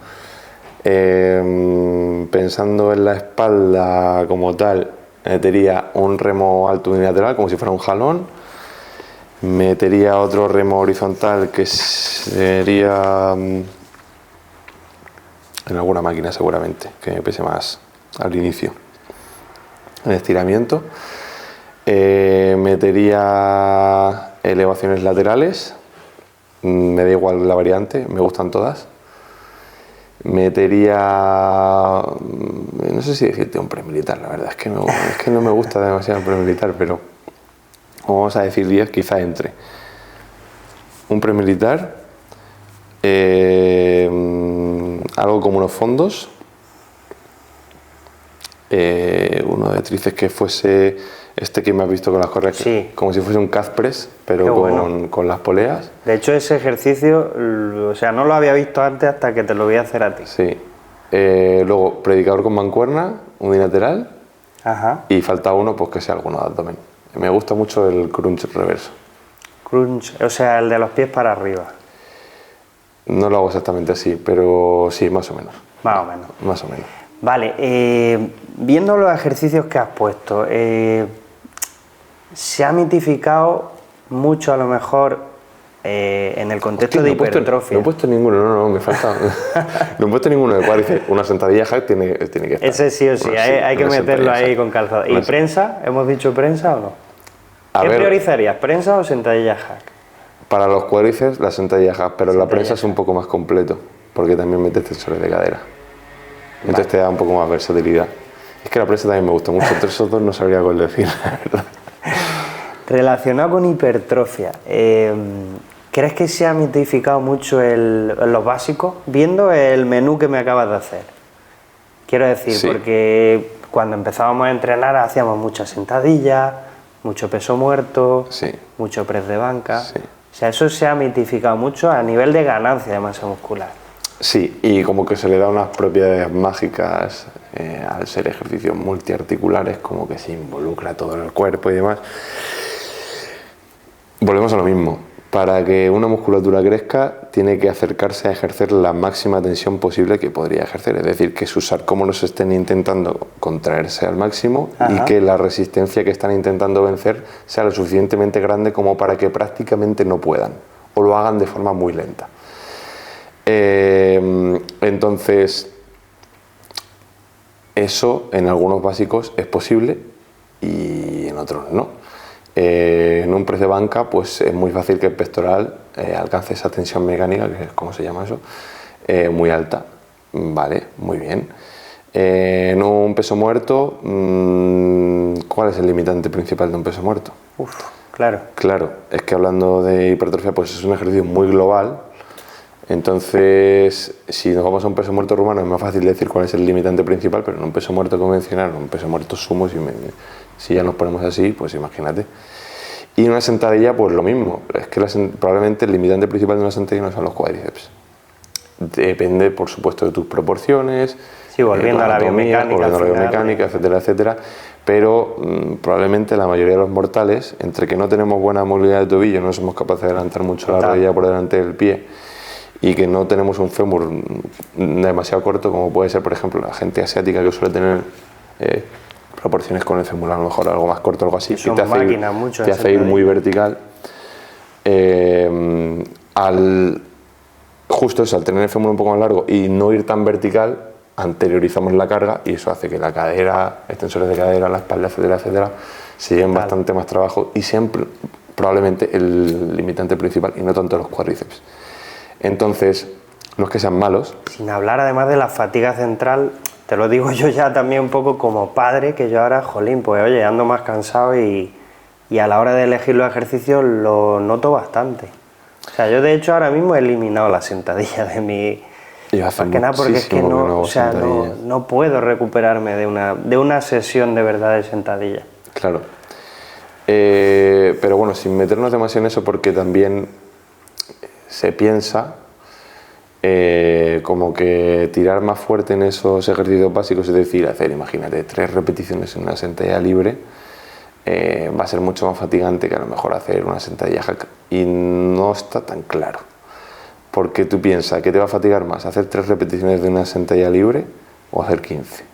Pensando en la espalda como tal, metería un remo alto unilateral, como si fuera un jalón. Metería otro remo horizontal que sería en alguna máquina seguramente, que me pese más al inicio. En estiramiento. Metería elevaciones laterales. Me da igual la variante, me gustan todas. Metería, no sé si decirte un premilitar, la verdad es que no me gusta demasiado el premilitar, pero vamos a decir 10, quizá entre un premilitar, algo como unos fondos, uno de tríceps que fuese este que me has visto con las correas, sí, como si fuese un calf press, pero con las poleas. De hecho, ese ejercicio, o sea, no lo había visto antes hasta que te lo voy a hacer a ti. Sí. Luego, predicador con mancuerna, unilateral. Ajá. Y falta uno, pues que sea alguno de abdomen. Me gusta mucho el crunch reverso. Crunch, o sea, el de los pies para arriba. No lo hago exactamente así, pero sí, más o menos. Más o menos. Más o menos. Vale, viendo los ejercicios que has puesto, se ha mitificado mucho a lo mejor en el contexto de hipertrofia. No he puesto ninguno, no, me falta. No he puesto ninguno de cuádriceps. Una sentadilla hack tiene que estar. Ese sí o sí, hay que meterlo ahí con calzado. ¿Y prensa? ¿Hemos dicho prensa o no? ¿Qué priorizarías, prensa o sentadilla hack? Para los cuádriceps, la sentadilla hack, pero la prensa es un poco más completo, porque también metes tensores de cadera. Entonces te da un poco más versatilidad. Es que la prensa también me gusta mucho, entre esos dos no sabría cuál decir, la verdad. Relacionado con hipertrofia, ¿crees que se ha mitificado mucho los básicos? Viendo el menú que me acabas de hacer. Quiero decir, sí, porque cuando empezábamos a entrenar hacíamos muchas sentadillas, mucho peso muerto, sí, mucho press de banca. Sí. O sea, eso se ha mitificado mucho a nivel de ganancia de masa muscular. Sí, y como que se le da unas propiedades mágicas al ser ejercicios multiarticulares, como que se involucra todo en el cuerpo y demás. Volvemos a lo mismo. Para que una musculatura crezca, tiene que acercarse a ejercer la máxima tensión posible que podría ejercer. Es decir, que sus sarcómeros estén intentando contraerse al máximo. Ajá. Y que la resistencia que están intentando vencer sea lo suficientemente grande como para que prácticamente no puedan o lo hagan de forma muy lenta. Entonces, eso en algunos básicos es posible y en otros no. En un press de banca, pues es muy fácil que el pectoral alcance esa tensión mecánica, que es como se llama eso, muy alta. Vale, muy bien. En un peso muerto, ¿cuál es el limitante principal de un peso muerto? Claro. Claro, es que hablando de hipertrofia, pues es un ejercicio muy global. Entonces, si nos vamos a un peso muerto rumano, es más fácil decir cuál es el limitante principal, pero en un peso muerto convencional, un peso muerto sumo, si ya nos ponemos así, pues imagínate. Y una sentadilla, pues lo mismo. Es que probablemente el limitante principal de una sentadilla no son los cuádriceps. Depende, por supuesto, de tus proporciones. Sí, volviendo a la biomecánica, etcétera, etcétera. Pero probablemente la mayoría de los mortales, entre que no tenemos buena movilidad de tobillo, no somos capaces de adelantar mucho la rodilla por delante del pie, y que no tenemos un fémur demasiado corto, como puede ser, por ejemplo, la gente asiática que suele tener proporciones con el fémur a lo mejor algo más corto, algo así, que te hace ir muy vertical. Justo eso, al tener el fémur un poco más largo y no ir tan vertical, anteriorizamos la carga y eso hace que la cadera, extensores de cadera, la espalda, etcétera, etcétera, se lleven bastante más trabajo y siempre probablemente el limitante principal y no tanto los cuádriceps. Entonces, no es que sean malos. Sin hablar además de la fatiga central, te lo digo yo ya también un poco como padre, que yo ahora, jolín, pues oye, ando más cansado y a la hora de elegir los ejercicios lo noto bastante. O sea, yo de hecho ahora mismo he eliminado la sentadilla de mi... Más que nada porque es que no puedo recuperarme de una sesión de verdad de sentadilla. Claro. Pero bueno, sin meternos demasiado en eso, porque también se piensa como que tirar más fuerte en esos ejercicios básicos, es decir, hacer, imagínate, 3 repeticiones en una sentadilla libre, va a ser mucho más fatigante que a lo mejor hacer una sentadilla hack, y no está tan claro. Porque tú piensas, ¿qué te va a fatigar más? ¿Hacer 3 repeticiones de una sentadilla libre o hacer 15?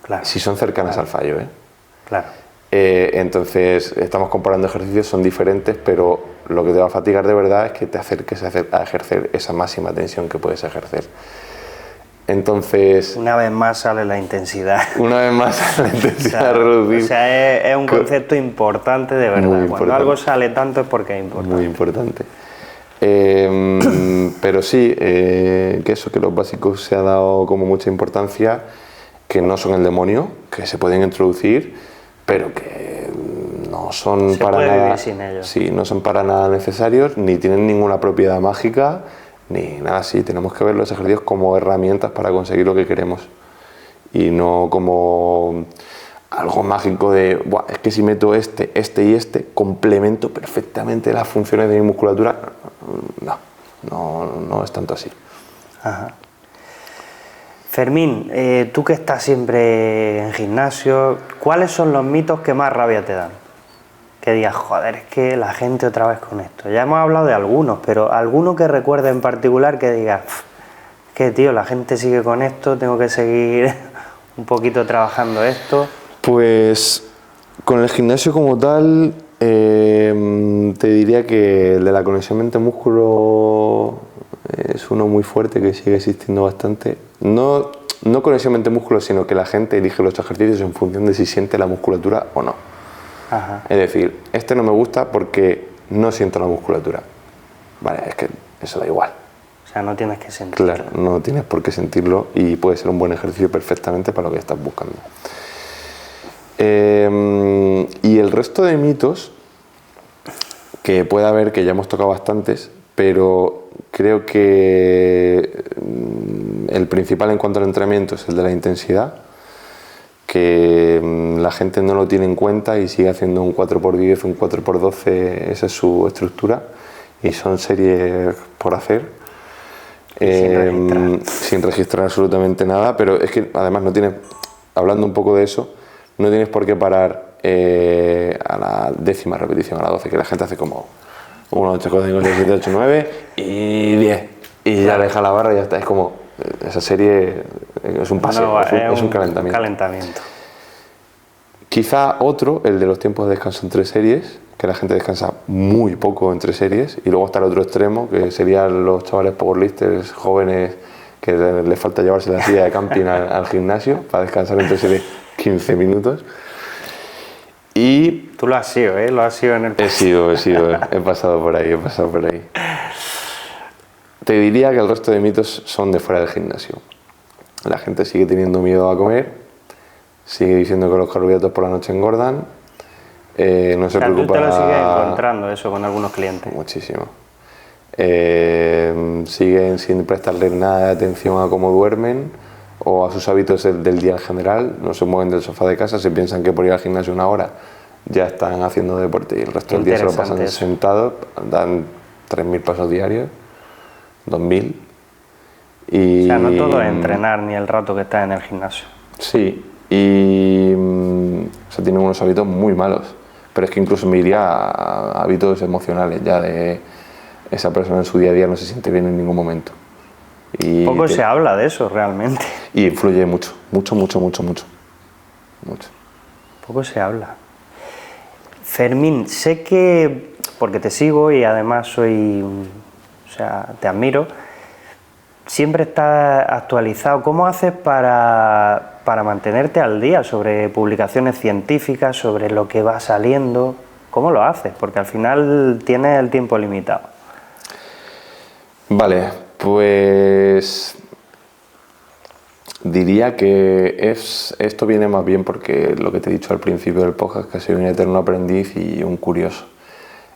Claro. Si son cercanas al fallo, ¿eh? Claro. Entonces estamos comparando ejercicios, son diferentes, pero lo que te va a fatigar de verdad es que te acerques a ejercer esa máxima tensión que puedes ejercer. Entonces... Una vez más sale la intensidad. Una vez más sale la intensidad reducir. O sea, es un concepto importante de verdad. Muy Cuando importante. algo sale tanto es porque es importante. Muy importante. Pero sí, que los básicos se ha dado como mucha importancia, que no son el demonio, que se pueden introducir, pero que no son se para puede nada, vivir sin ellos. sí, no son para nada necesarios, ni tienen ninguna propiedad mágica, ni nada así. Tenemos que ver los ejercicios como herramientas para conseguir lo que queremos y no como algo mágico de, buah, es que si meto este y este, complemento perfectamente las funciones de mi musculatura. No es tanto así. Ajá. Fermín, tú que estás siempre en gimnasio, ¿cuáles son los mitos que más rabia te dan? Que digas, joder, es que la gente otra vez con esto. Ya hemos hablado de algunos, pero alguno que recuerdes en particular que digas, que tío, la gente sigue con esto, tengo que seguir un poquito trabajando esto. Pues con el gimnasio como tal, te diría que el de la conexión mente-músculo es uno muy fuerte que sigue existiendo bastante. No conexión mente-músculo, sino que la gente elige los ejercicios en función de si siente la musculatura o no. Ajá. Es decir, este no me gusta porque no siento la musculatura. Vale, es que eso da igual. O sea, no tienes que sentirlo. Claro, no tienes por qué sentirlo y puede ser un buen ejercicio perfectamente para lo que estás buscando. Y el resto de mitos que puede haber, que ya hemos tocado bastantes, pero creo que el principal en cuanto al entrenamiento es el de la intensidad, que la gente no lo tiene en cuenta y sigue haciendo un 4x10, un 4x12, esa es su estructura, y son series por hacer, sin registrar absolutamente nada, pero es que además no tienes, hablando un poco de eso, no tienes por qué parar a la 10ª repetición, a la 12, que la gente hace como 1, 8, 4, 5, 6, 7, 8, 9 y 10. Y ya deja la barra y ya está. Es como, esa serie es un paseo, No, es un calentamiento. Quizá otro, el de los tiempos de descanso entre series, que la gente descansa muy poco entre series, y luego está el otro extremo, que serían los chavales powerlifters jóvenes que les falta llevarse la silla de camping al gimnasio para descansar entre series 15 minutos. Y tú lo has sido, ¿eh? Lo has sido en el pasado. He pasado por ahí. Te diría que el resto de mitos son de fuera del gimnasio. La gente sigue teniendo miedo a comer, sigue diciendo que los carbohidratos por la noche engordan, no se preocupa. ¿Tú te lo sigues encontrando eso con algunos clientes? Muchísimo. Siguen sin prestarle nada de atención a cómo duermen o a sus hábitos del día en general, no se mueven del sofá de casa, se piensan que por ir al gimnasio una hora ya están haciendo deporte y el resto del día se lo pasan sentados, dan 3.000 pasos diarios, 2.000. Y, o sea, no todo es entrenar ni el rato que estás en el gimnasio. Sí, y o sea, tienen unos hábitos muy malos, pero es que incluso me iría a hábitos emocionales ya de esa persona en su día a día no se siente bien en ningún momento. Y poco se habla de eso realmente. Y influye mucho. Poco se habla. Fermín, sé que, porque te sigo y además te admiro, siempre estás actualizado. ¿Cómo haces para mantenerte al día sobre publicaciones científicas, sobre lo que va saliendo? ¿Cómo lo haces? Porque al final tienes el tiempo limitado. Vale, pues diría que esto viene más bien porque lo que te he dicho al principio del podcast, que soy un eterno aprendiz y un curioso.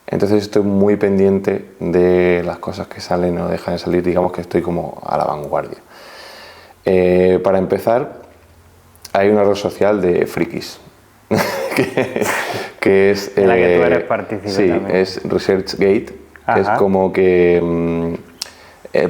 Entonces estoy muy pendiente de las cosas que salen o dejan de salir, digamos que estoy como a la vanguardia. Para empezar, hay una red social de frikis, que es... en la que tú eres partícipe sí, también. es ResearchGate, que es como que...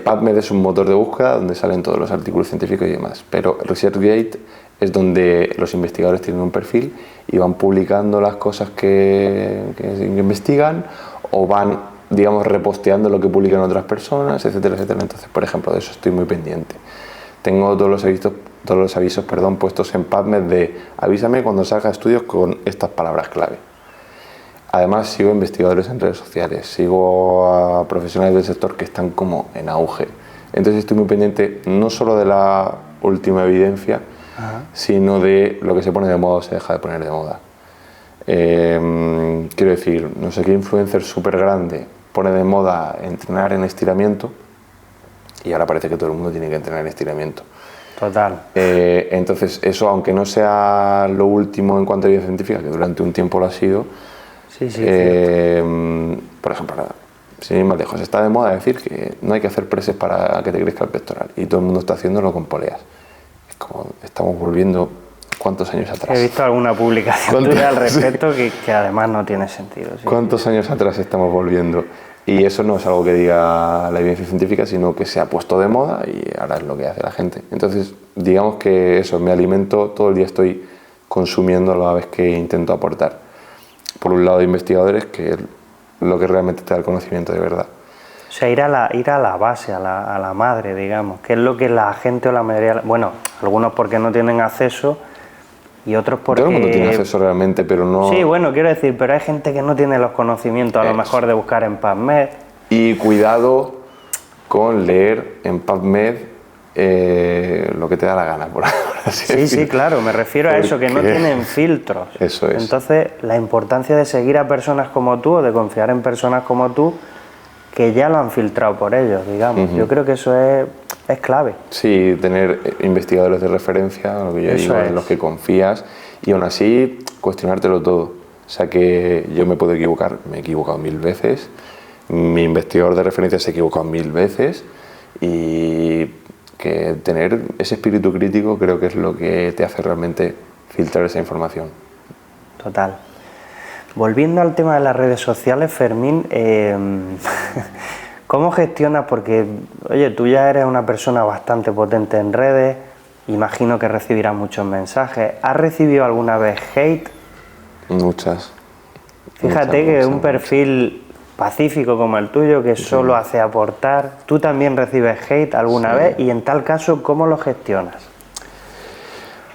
PubMed es un motor de búsqueda donde salen todos los artículos científicos y demás, pero ResearchGate es donde los investigadores tienen un perfil y van publicando las cosas que investigan o van, digamos, reposteando lo que publican otras personas, etcétera, etcétera. Entonces, por ejemplo, de eso estoy muy pendiente. Tengo todos los todos los avisos, perdón, puestos en PubMed de avísame cuando salga estudios con estas palabras clave. Además, sigo investigadores en redes sociales, sigo a profesionales del sector que están como en auge. Entonces estoy muy pendiente no solo de la última evidencia, sino de lo que se pone de moda o se deja de poner de moda. Quiero decir, no sé qué influencer súper grande pone de moda entrenar en estiramiento y ahora parece que todo el mundo tiene que entrenar en estiramiento. Total. Entonces eso, aunque no sea lo último en cuanto a evidencia científica, que durante un tiempo lo ha sido, por ejemplo, sin ir más lejos, está de moda decir que no hay que hacer preses para que te crezca el pectoral y todo el mundo está haciéndolo con poleas. Es como estamos volviendo ¿cuántos años atrás? He visto alguna publicación tuya al respecto que además no tiene sentido. Sí. ¿Cuántos años atrás estamos volviendo? Y eso no es algo que diga la evidencia científica, sino que se ha puesto de moda y ahora es lo que hace la gente. Entonces, digamos que eso, me alimento, todo el día estoy consumiendo a la vez que intento aportar. Por un lado, investigadores, que es lo que realmente te da el conocimiento de verdad. O sea, ir a la base, a la madre, digamos, que es lo que la gente o la mayoría... Bueno, algunos porque no tienen acceso y otros porque... Todo el mundo tiene acceso realmente, pero no... Sí, bueno, quiero decir, pero hay gente que no tiene los conocimientos, a lo mejor de buscar en PubMed. Y cuidado con leer en PubMed lo que te da la gana, por así decir. Sí, claro, me refiero a eso, que no tienen filtros. Eso es. Entonces, la importancia de seguir a personas como tú o de confiar en personas como tú que ya lo han filtrado por ellos, digamos. Yo creo que eso es clave. Sí, tener investigadores de referencia, lo que yo digo, en los que confías y aún así cuestionártelo todo. O sea que yo me puedo equivocar, me he equivocado 1000 veces, mi investigador de referencia se ha equivocado 1000 veces y que tener ese espíritu crítico creo que es lo que te hace realmente filtrar esa información. Total. Volviendo al tema de las redes sociales, Fermín, ¿cómo gestionas? Porque, oye, tú ya eres una persona bastante potente en redes, imagino que recibirás muchos mensajes. ¿Has recibido alguna vez hate? Muchas. Fíjate que un perfil pacífico como el tuyo, que solo hace aportar, ¿tú también recibes hate alguna vez? Y en tal caso, ¿cómo lo gestionas?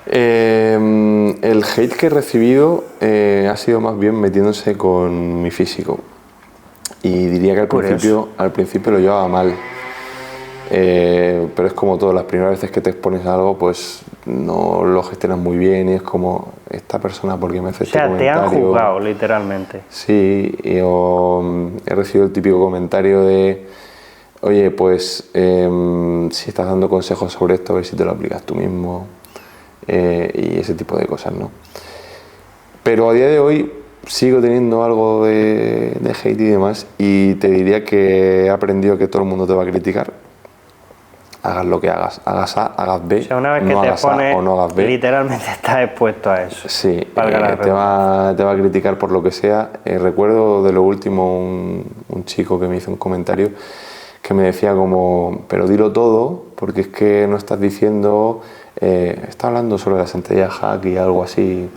El hate que he recibido ha sido más bien metiéndose con mi físico y diría que al principio lo llevaba mal, pero es como todo, las primeras veces que te expones a algo pues no lo gestionas muy bien y es como esta persona porque me hace este comentario. Te han juzgado literalmente. Sí, he recibido el típico comentario de oye pues si estás dando consejos sobre esto a ver si te lo aplicas tú mismo. Y ese tipo de cosas, ¿no? Pero a día de hoy sigo teniendo algo de hate y demás y te diría que he aprendido que todo el mundo te va a criticar, hagas lo que hagas, hagas A, hagas B, o sea, una vez que no te hagas A o no hagas B, literalmente estás expuesto a eso. Sí, te va a criticar por lo que sea. Recuerdo de lo último un chico que me hizo un comentario que me decía como, pero dilo todo porque es que no estás diciendo... estaba hablando sobre la sentadilla hack y algo así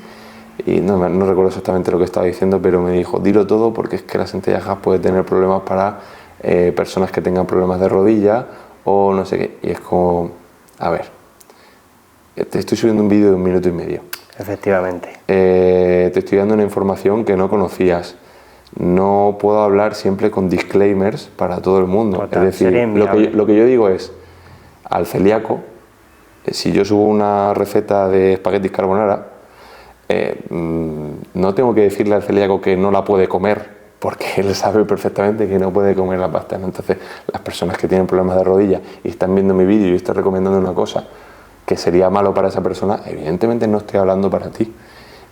y no recuerdo exactamente lo que estaba diciendo, pero me dijo dilo todo porque es que la sentadilla hack puede tener problemas para personas que tengan problemas de rodilla o no sé qué, y es como, a ver, te estoy subiendo un vídeo de 1 minuto y medio. Efectivamente. Te estoy dando una información que no conocías. No puedo hablar siempre con disclaimers para todo el mundo. Total, es decir, lo que yo digo es, al celíaco, si yo subo una receta de espaguetis carbonara, no tengo que decirle al celíaco que no la puede comer, porque él sabe perfectamente que no puede comer la pasta, ¿no? Entonces, las personas que tienen problemas de rodilla y están viendo mi vídeo y yo estoy recomendando una cosa que sería malo para esa persona, evidentemente no estoy hablando para ti.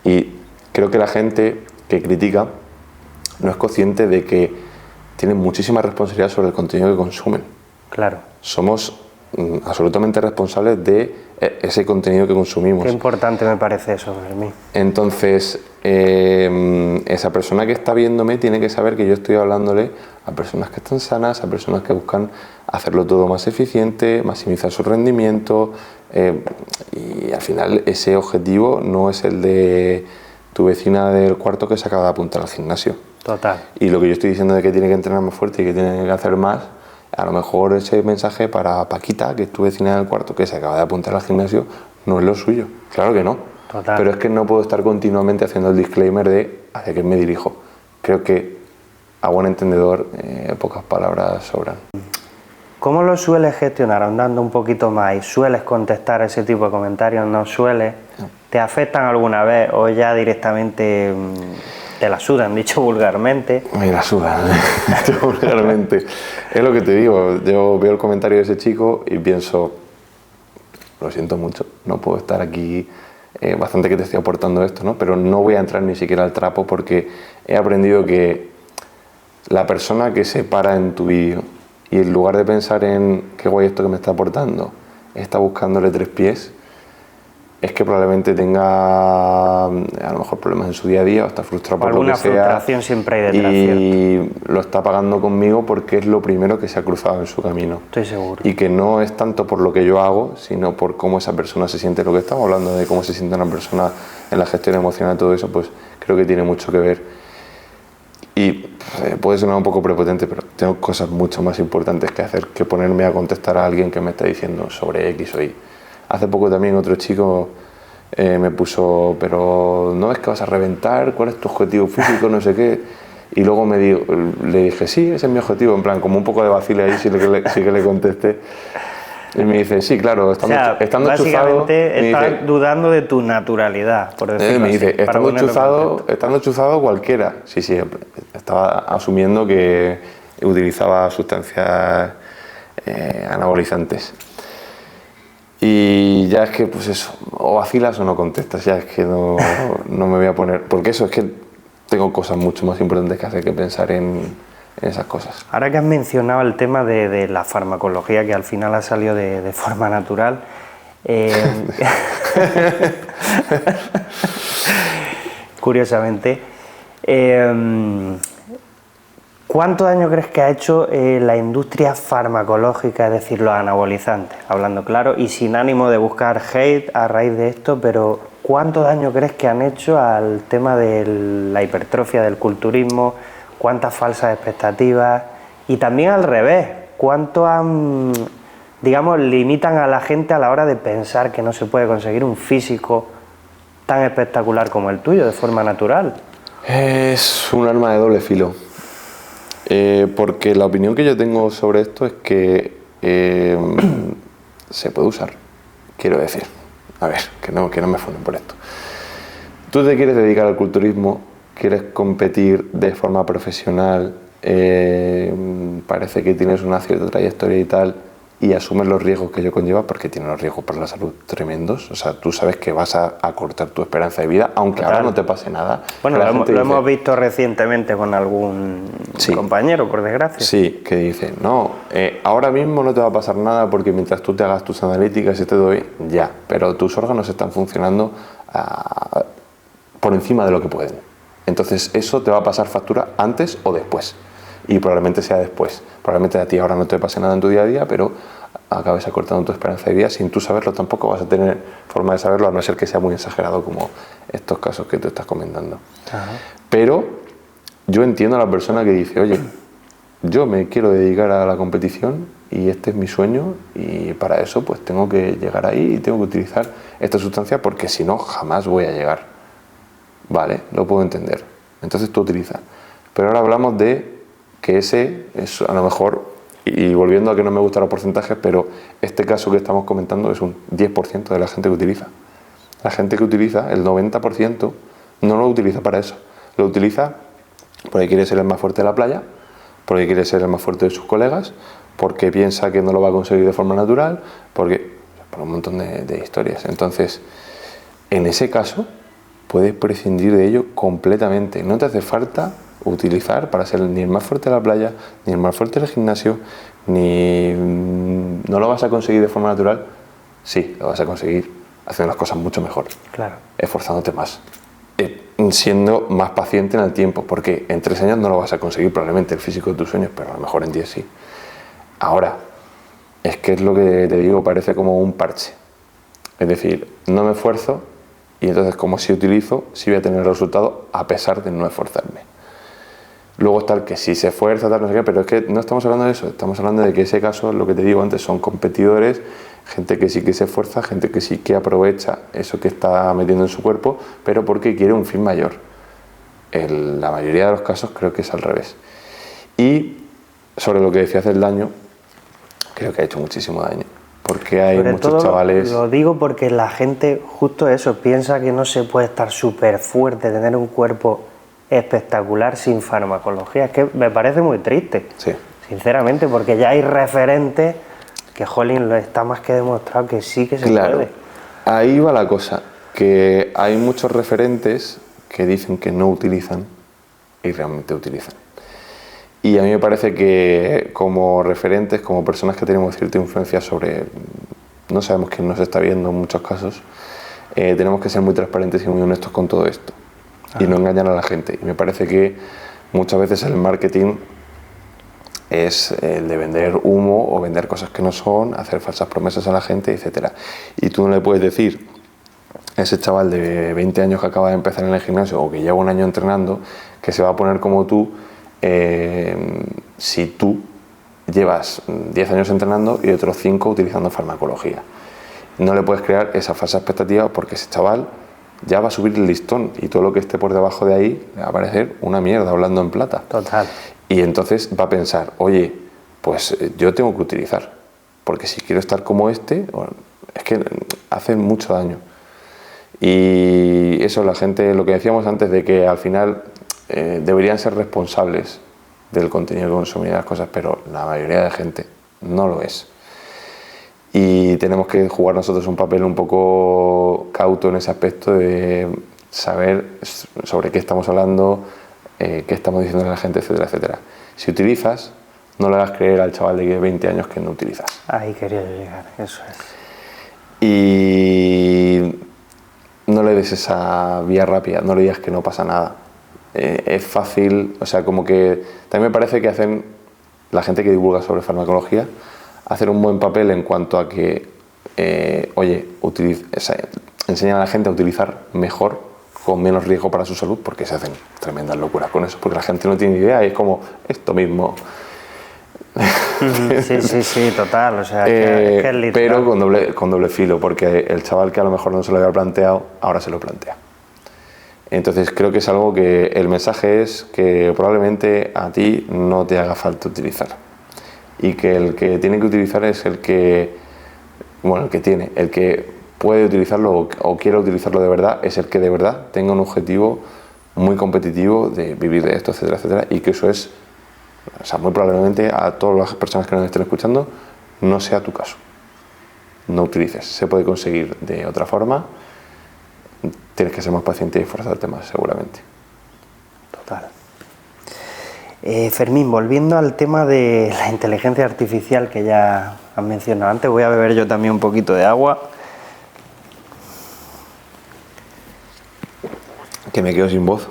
Y creo que la gente que critica no es consciente de que tienen muchísima responsabilidad sobre el contenido que consumen. Claro. Somos absolutamente responsables de ese contenido que consumimos. Qué importante me parece eso, Fermín. Entonces, esa persona que está viéndome tiene que saber que yo estoy hablándole a personas que están sanas, a personas que buscan hacerlo todo más eficiente, maximizar su rendimiento, y al final ese objetivo no es el de tu vecina del cuarto que se acaba de apuntar al gimnasio. Total. Y lo que yo estoy diciendo de que tiene que entrenar más fuerte y que tiene que hacer más, a lo mejor ese mensaje para Paquita, que es tu vecina del cuarto, que se acaba de apuntar al gimnasio, no es lo suyo, claro que no. Total. Pero es que no puedo estar continuamente haciendo el disclaimer de hacia qué me dirijo. Creo que a buen entendedor pocas palabras sobran. ¿Cómo lo sueles gestionar? Ahondando un poquito más, ¿y sueles contestar ese tipo de comentarios? ¿No sueles? No. ¿Te afectan alguna vez o ya directamente te la sudan, dicho vulgarmente? Me la sudan, dicho vulgarmente. Es lo que te digo, yo veo el comentario de ese chico y pienso, lo siento mucho, no puedo estar aquí, bastante que te estoy aportando esto, ¿no? Pero no voy a entrar ni siquiera al trapo porque he aprendido que la persona que se para en tu vídeo y en lugar de pensar en qué guay esto que me está aportando, está buscándole tres pies, es que probablemente tenga a lo mejor problemas en su día a día o está frustrado por lo que sea. Alguna frustración siempre hay detrás, y ¿cierto? lo está pagando conmigo porque es lo primero que se ha cruzado en su camino. Estoy seguro. Y que no es tanto por lo que yo hago, sino por cómo esa persona se siente. Lo que estamos hablando de cómo se siente una persona en la gestión emocional, todo eso, pues creo que tiene mucho que ver. Y puede sonar un poco prepotente, pero tengo cosas mucho más importantes que hacer que ponerme a contestar a alguien que me está diciendo sobre X o Y. Hace poco también otro chico me puso, pero ¿no ves que vas a reventar? ¿Cuál es tu objetivo físico? No sé qué. Y luego le dije, sí, ese es mi objetivo, en plan, como un poco de vacile ahí, sí que le contesté. Y me dice, sí, claro, estando chuzado... Básicamente estás dudando de tu naturalidad, por decirlo me dice, así. estando chuzado cualquiera. Sí, estaba asumiendo que utilizaba sustancias anabolizantes. Y ya es que, pues eso, o vacilas o no contestas, ya es que no me voy a poner... Porque eso es que tengo cosas mucho más importantes que hacer que pensar en esas cosas. Ahora que has mencionado el tema de la farmacología, que al final ha salido de forma natural, curiosamente, ¿cuánto daño crees que ha hecho la industria farmacológica, es decir, los anabolizantes, hablando claro, y sin ánimo de buscar hate a raíz de esto, pero ¿cuánto daño crees que han hecho al tema de la hipertrofia, del culturismo? ¿Cuántas falsas expectativas? Y también al revés, ¿cuánto limitan a la gente a la hora de pensar que no se puede conseguir un físico tan espectacular como el tuyo, de forma natural? Es un arma de doble filo. Porque la opinión que yo tengo sobre esto es que se puede usar. Quiero decir, a ver, que no me funden por esto. Tú te quieres dedicar al culturismo, quieres competir de forma profesional, parece que tienes una cierta trayectoria y tal, y asumes los riesgos que ello conlleva, porque tiene unos riesgos para la salud tremendos. O sea, tú sabes que vas a cortar tu esperanza de vida, aunque ahora no te pase nada. Bueno, lo hemos visto recientemente con algún compañero, por desgracia. Sí, que dice, no, ahora mismo no te va a pasar nada porque mientras tú te hagas tus analíticas y te doy, ya, pero tus órganos están funcionando por encima de lo que pueden. Entonces eso te va a pasar factura antes o después, y probablemente sea después. Probablemente a ti ahora no te pase nada en tu día a día, pero acabes acortando tu esperanza de vida. Sin tú saberlo tampoco vas a tener forma de saberlo, a no ser que sea muy exagerado como estos casos que tú estás comentando. Ajá. Pero yo entiendo a la persona que dice, oye, yo me quiero dedicar a la competición y este es mi sueño, y para eso pues tengo que llegar ahí y tengo que utilizar esta sustancia porque si no jamás voy a llegar. Vale, lo puedo entender. Entonces tú utilizas. Pero ahora hablamos de que ese es a lo mejor, y volviendo a que no me gustan los porcentajes, pero este caso que estamos comentando es un 10% de la gente que utiliza. La gente que utiliza, el 90%, no lo utiliza para eso. Lo utiliza porque quiere ser el más fuerte de la playa, porque quiere ser el más fuerte de sus colegas, porque piensa que no lo va a conseguir de forma natural, por un montón de historias. Entonces, en ese caso, puedes prescindir de ello completamente. No te hace falta utilizar para ser ni el más fuerte de la playa, ni el más fuerte del gimnasio, ni no lo vas a conseguir de forma natural. Sí, lo vas a conseguir haciendo las cosas mucho mejor. Claro. Esforzándote más. Siendo más paciente en el tiempo, porque en 3 años no lo vas a conseguir probablemente el físico de tus sueños, pero a lo mejor en 10 sí. Ahora, es que es lo que te digo, parece como un parche. Es decir, no me esfuerzo, y entonces como si utilizo, sí voy a tener el resultado a pesar de no esforzarme. Luego está el que sí se esfuerza, tal, no sé qué, pero es que no estamos hablando de eso, estamos hablando de que ese caso, lo que te digo antes, son competidores Gente que sí que se esfuerza, gente que sí que aprovecha eso que está metiendo en su cuerpo, pero porque quiere un fin mayor. En la mayoría de los casos creo que es al revés. Y sobre lo que decías del daño, creo que ha hecho muchísimo daño. Porque hay Sobre muchos todo chavales... lo digo porque la gente, justo eso, piensa que no se puede estar súper fuerte, tener un cuerpo espectacular sin farmacología. Es que me parece muy triste, Sí. sinceramente, porque ya hay referentes que, jolín, lo está más que demostrado que sí que se Claro, puede. ahí va la cosa, que hay muchos referentes que dicen que no utilizan y realmente utilizan. Y a mí me parece que como referentes, como personas que tenemos cierta influencia sobre, no sabemos quién nos está viendo en muchos casos, tenemos que ser muy transparentes y muy honestos con todo esto. Y no engañar a la gente. Y me parece que muchas veces el marketing es el de vender humo o vender cosas que no son, hacer falsas promesas a la gente, etc. Y tú no le puedes decir a ese chaval de 20 años que acaba de empezar en el gimnasio o que lleva un año entrenando que se va a poner como tú si tú llevas 10 años entrenando y otros 5 utilizando farmacología. No le puedes crear esa falsa expectativa porque ese chaval ya va a subir el listón y todo lo que esté por debajo de ahí le va a parecer una mierda, hablando en plata. Total. Y entonces va a pensar, oye, pues yo tengo que utilizar, porque si quiero estar como este, bueno, es que hace mucho daño. Y eso, la gente, lo que decíamos antes de que al final deberían ser responsables del contenido que consumen y las cosas, pero la mayoría de gente no lo es. Y tenemos que jugar nosotros un papel un poco cauto en ese aspecto de saber sobre qué estamos hablando, qué estamos diciendo a la gente, etcétera, etcétera. Si utilizas, no le hagas creer al chaval de 20 años que no utilizas. Ahí quería yo llegar, eso es. Y no le des esa vía rápida, no le digas que no pasa nada. Es fácil, o sea, como que también me parece que hacen la gente que divulga sobre farmacología, hacer un buen papel en cuanto a que, oye, enseñan a la gente a utilizar mejor, con menos riesgo para su salud, porque se hacen tremendas locuras con eso, porque la gente no tiene idea y es como esto mismo. Sí, total, o sea, que es literal. Pero con doble filo, porque el chaval que a lo mejor no se lo había planteado, ahora se lo plantea. Entonces creo que es algo que el mensaje es que probablemente a ti no te haga falta utilizar y que el que tiene que utilizar es el que, bueno, el que puede utilizarlo o quiere utilizarlo de verdad, es el que de verdad tenga un objetivo muy competitivo de vivir de esto, etcétera, etcétera, y que eso es, o sea, muy probablemente a todas las personas que nos estén escuchando no sea tu caso. No utilices, se puede conseguir de otra forma. Tienes que ser más paciente y esforzarte más, seguramente. Total. Fermín, volviendo al tema de la inteligencia artificial que ya has mencionado antes, voy a beber yo también un poquito de agua. Que me quedo sin voz.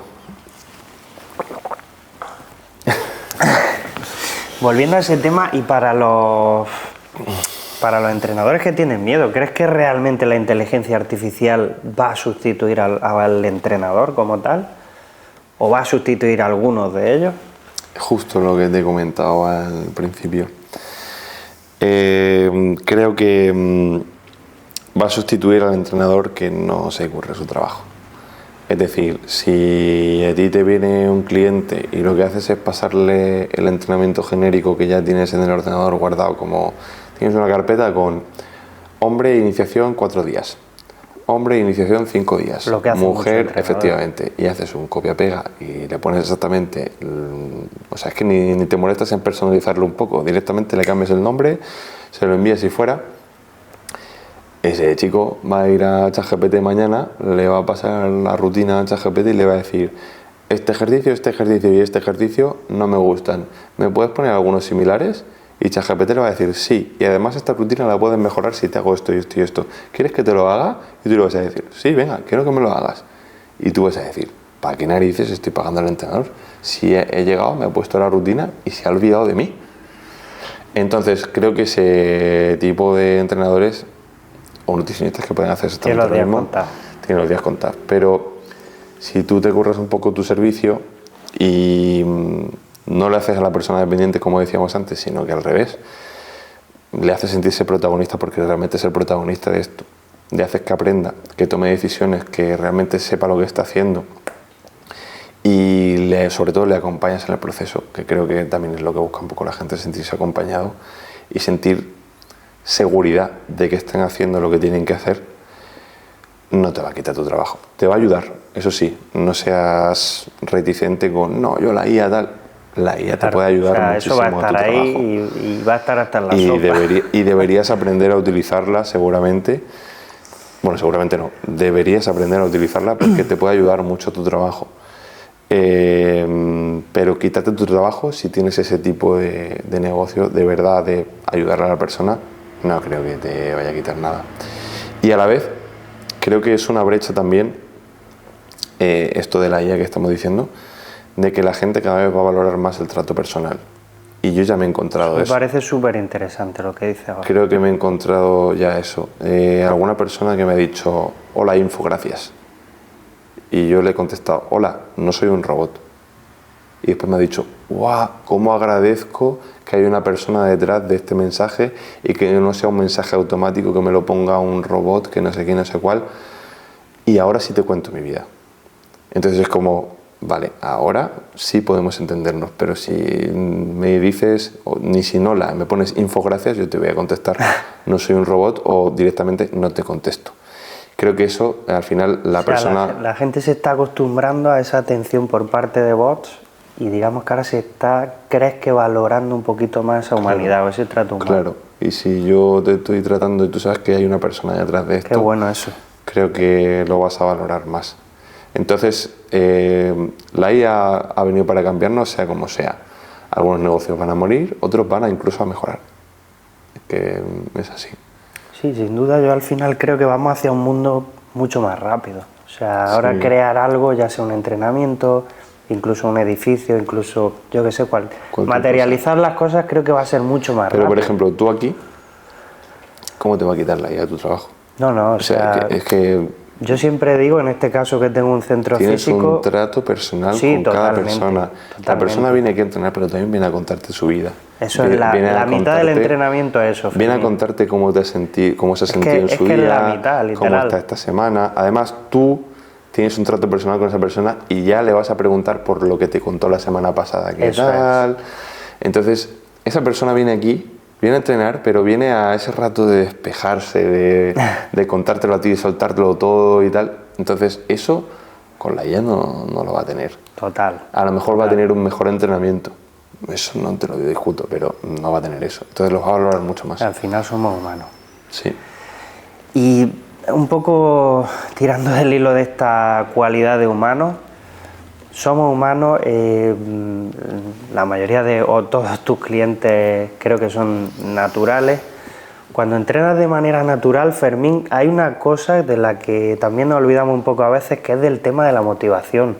Volviendo a ese tema y para los entrenadores que tienen miedo, ¿crees que realmente la inteligencia artificial va a sustituir al entrenador como tal? ¿O va a sustituir a algunos de ellos? Justo lo que te he comentado al principio. Creo que va a sustituir al entrenador que no se curre su trabajo. Es decir, si a ti te viene un cliente y lo que haces es pasarle el entrenamiento genérico que ya tienes en el ordenador guardado, como tienes una carpeta con hombre, iniciación 4 días, hombre, iniciación 5 días, lo que hace mujer, efectivamente, y haces un copia-pega y le pones exactamente, o sea, es que ni te molestas en personalizarlo un poco, directamente le cambias el nombre, se lo envías y fuera. Ese chico va a ir a ChatGPT mañana, le va a pasar la rutina a ChatGPT y le va a decir este ejercicio y este ejercicio no me gustan, ¿me puedes poner algunos similares? Y ChatGPT le va a decir sí, y además esta rutina la puedes mejorar si te hago esto y esto y esto. ¿Quieres que te lo haga? Y tú le vas a decir sí, venga, quiero que me lo hagas. Y tú vas a decir, ¿para qué narices estoy pagando al entrenador? Si he llegado, me he puesto la rutina y se ha olvidado de mí. Entonces creo que ese tipo de entrenadores o nutricionistas que pueden hacer exactamente lo mismo, tienen los días contados. Pero si tú te curras un poco tu servicio y no le haces a la persona dependiente como decíamos antes, sino que al revés, le haces sentirse protagonista, porque realmente es el protagonista de esto. Le haces que aprenda, que tome decisiones, que realmente sepa lo que está haciendo y sobre todo le acompañas en el proceso, que creo que también es lo que busca un poco la gente, sentirse acompañado y sentir seguridad de que estén haciendo lo que tienen que hacer. No te va a quitar tu trabajo, te va a ayudar, eso sí, no seas reticente con no, yo la IA tal. La IA te puede ayudar muchísimo a tu trabajo. Eso va a estar ahí y va a estar hasta en la sopa. Y deberías aprender a utilizarla seguramente. Bueno, seguramente no. Deberías aprender a utilizarla porque te puede ayudar mucho a tu trabajo. Pero quítate tu trabajo si tienes ese tipo de negocio, de verdad, de ayudar a la persona, no creo que te vaya a quitar nada. Y a la vez, creo que es una brecha también, esto de la IA que estamos diciendo, de que la gente cada vez va a valorar más el trato personal. Y yo ya me he encontrado eso. Me parece súper interesante lo que dices ahora. Creo que me he encontrado ya eso. Alguna persona que me ha dicho, hola Info, gracias. Y yo le he contestado, hola, no soy un robot. Y después me ha dicho, guau, cómo agradezco que haya una persona detrás de este mensaje y que no sea un mensaje automático que me lo ponga un robot, que no sé qué, no sé cuál. Y ahora sí te cuento mi vida. Entonces es como, vale, ahora sí podemos entendernos, pero si me dices, ni si no me pones info gracias, yo te voy a contestar, no soy un robot, o directamente no te contesto. Creo que eso, al final, persona... La gente se está acostumbrando a esa atención por parte de bots y digamos que ahora se está, crees que valorando un poquito más esa humanidad, o ese trato humano. Claro, y si yo te estoy tratando y tú sabes que hay una persona detrás de esto... Qué bueno eso. Creo que lo vas a valorar más. Entonces, la IA ha venido para cambiarnos, sea como sea. Algunos negocios van a morir, otros van a incluso a mejorar. Que es así. Sí, sin duda yo al final creo que vamos hacia un mundo mucho más rápido. O sea, ahora sí. Crear algo, ya sea un entrenamiento, incluso un edificio, incluso, yo qué sé, materializar las cosas creo que va a ser mucho más rápido. Pero, por ejemplo, tú aquí, ¿cómo te va a quitar la IA de tu trabajo? No, o sea es que yo siempre digo, en este caso que tengo un centro físico... Tienes un trato personal con cada persona. La persona viene aquí a entrenar, pero también viene a contarte su vida. Eso es la mitad del entrenamiento, eso. Viene a contarte cómo se ha sentido en su día, la mitad, literal. Cómo está esta semana. Además, tú tienes un trato personal con esa persona y ya le vas a preguntar por lo que te contó la semana pasada. ¿Qué tal? Entonces, esa persona viene aquí... Viene a entrenar, pero viene a ese rato de despejarse, de contártelo a ti, de soltártelo todo y tal. Entonces, eso con la IA no lo va a tener. Total. A lo mejor va a tener un mejor entrenamiento. Eso no te lo discuto, pero no va a tener eso. Entonces, lo va a valorar mucho más. Al final somos humanos. Sí. Y un poco tirando del hilo de esta cualidad de humano, somos humanos, la mayoría o todos tus clientes creo que son naturales. Cuando entrenas de manera natural, Fermín, hay una cosa de la que también nos olvidamos un poco a veces, que es del tema de la motivación.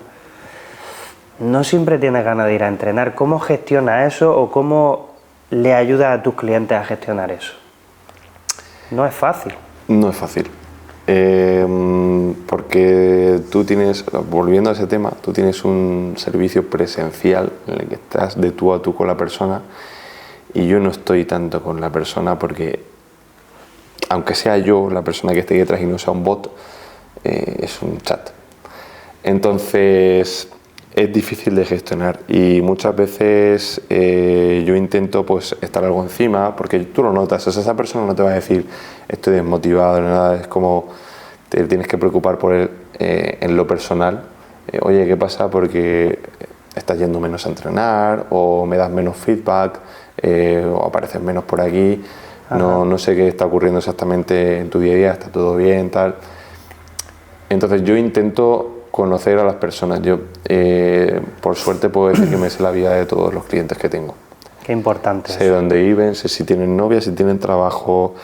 No siempre tienes ganas de ir a entrenar. ¿Cómo gestionas eso o cómo le ayudas a tus clientes a gestionar eso? No es fácil. No es fácil. Porque tú tienes, volviendo a ese tema, tú tienes un servicio presencial en el que estás de tú a tú con la persona y yo no estoy tanto con la persona porque, aunque sea yo la persona que esté detrás y no sea un bot, es un chat. Entonces es difícil de gestionar y muchas veces yo intento pues estar algo encima porque tú lo notas, o sea, esa persona no te va a decir estoy desmotivado ni nada, es como te tienes que preocupar por él en lo personal, oye, ¿qué pasa? Porque estás yendo menos a entrenar o me das menos feedback o apareces menos por aquí, no sé qué está ocurriendo exactamente en tu día a día, está todo bien, tal. Entonces yo intento conocer a las personas. Yo, por suerte, puedo decir que me sé la vida de todos los clientes que tengo. Qué importante. Sé dónde viven, sé si tienen novia, si tienen trabajo.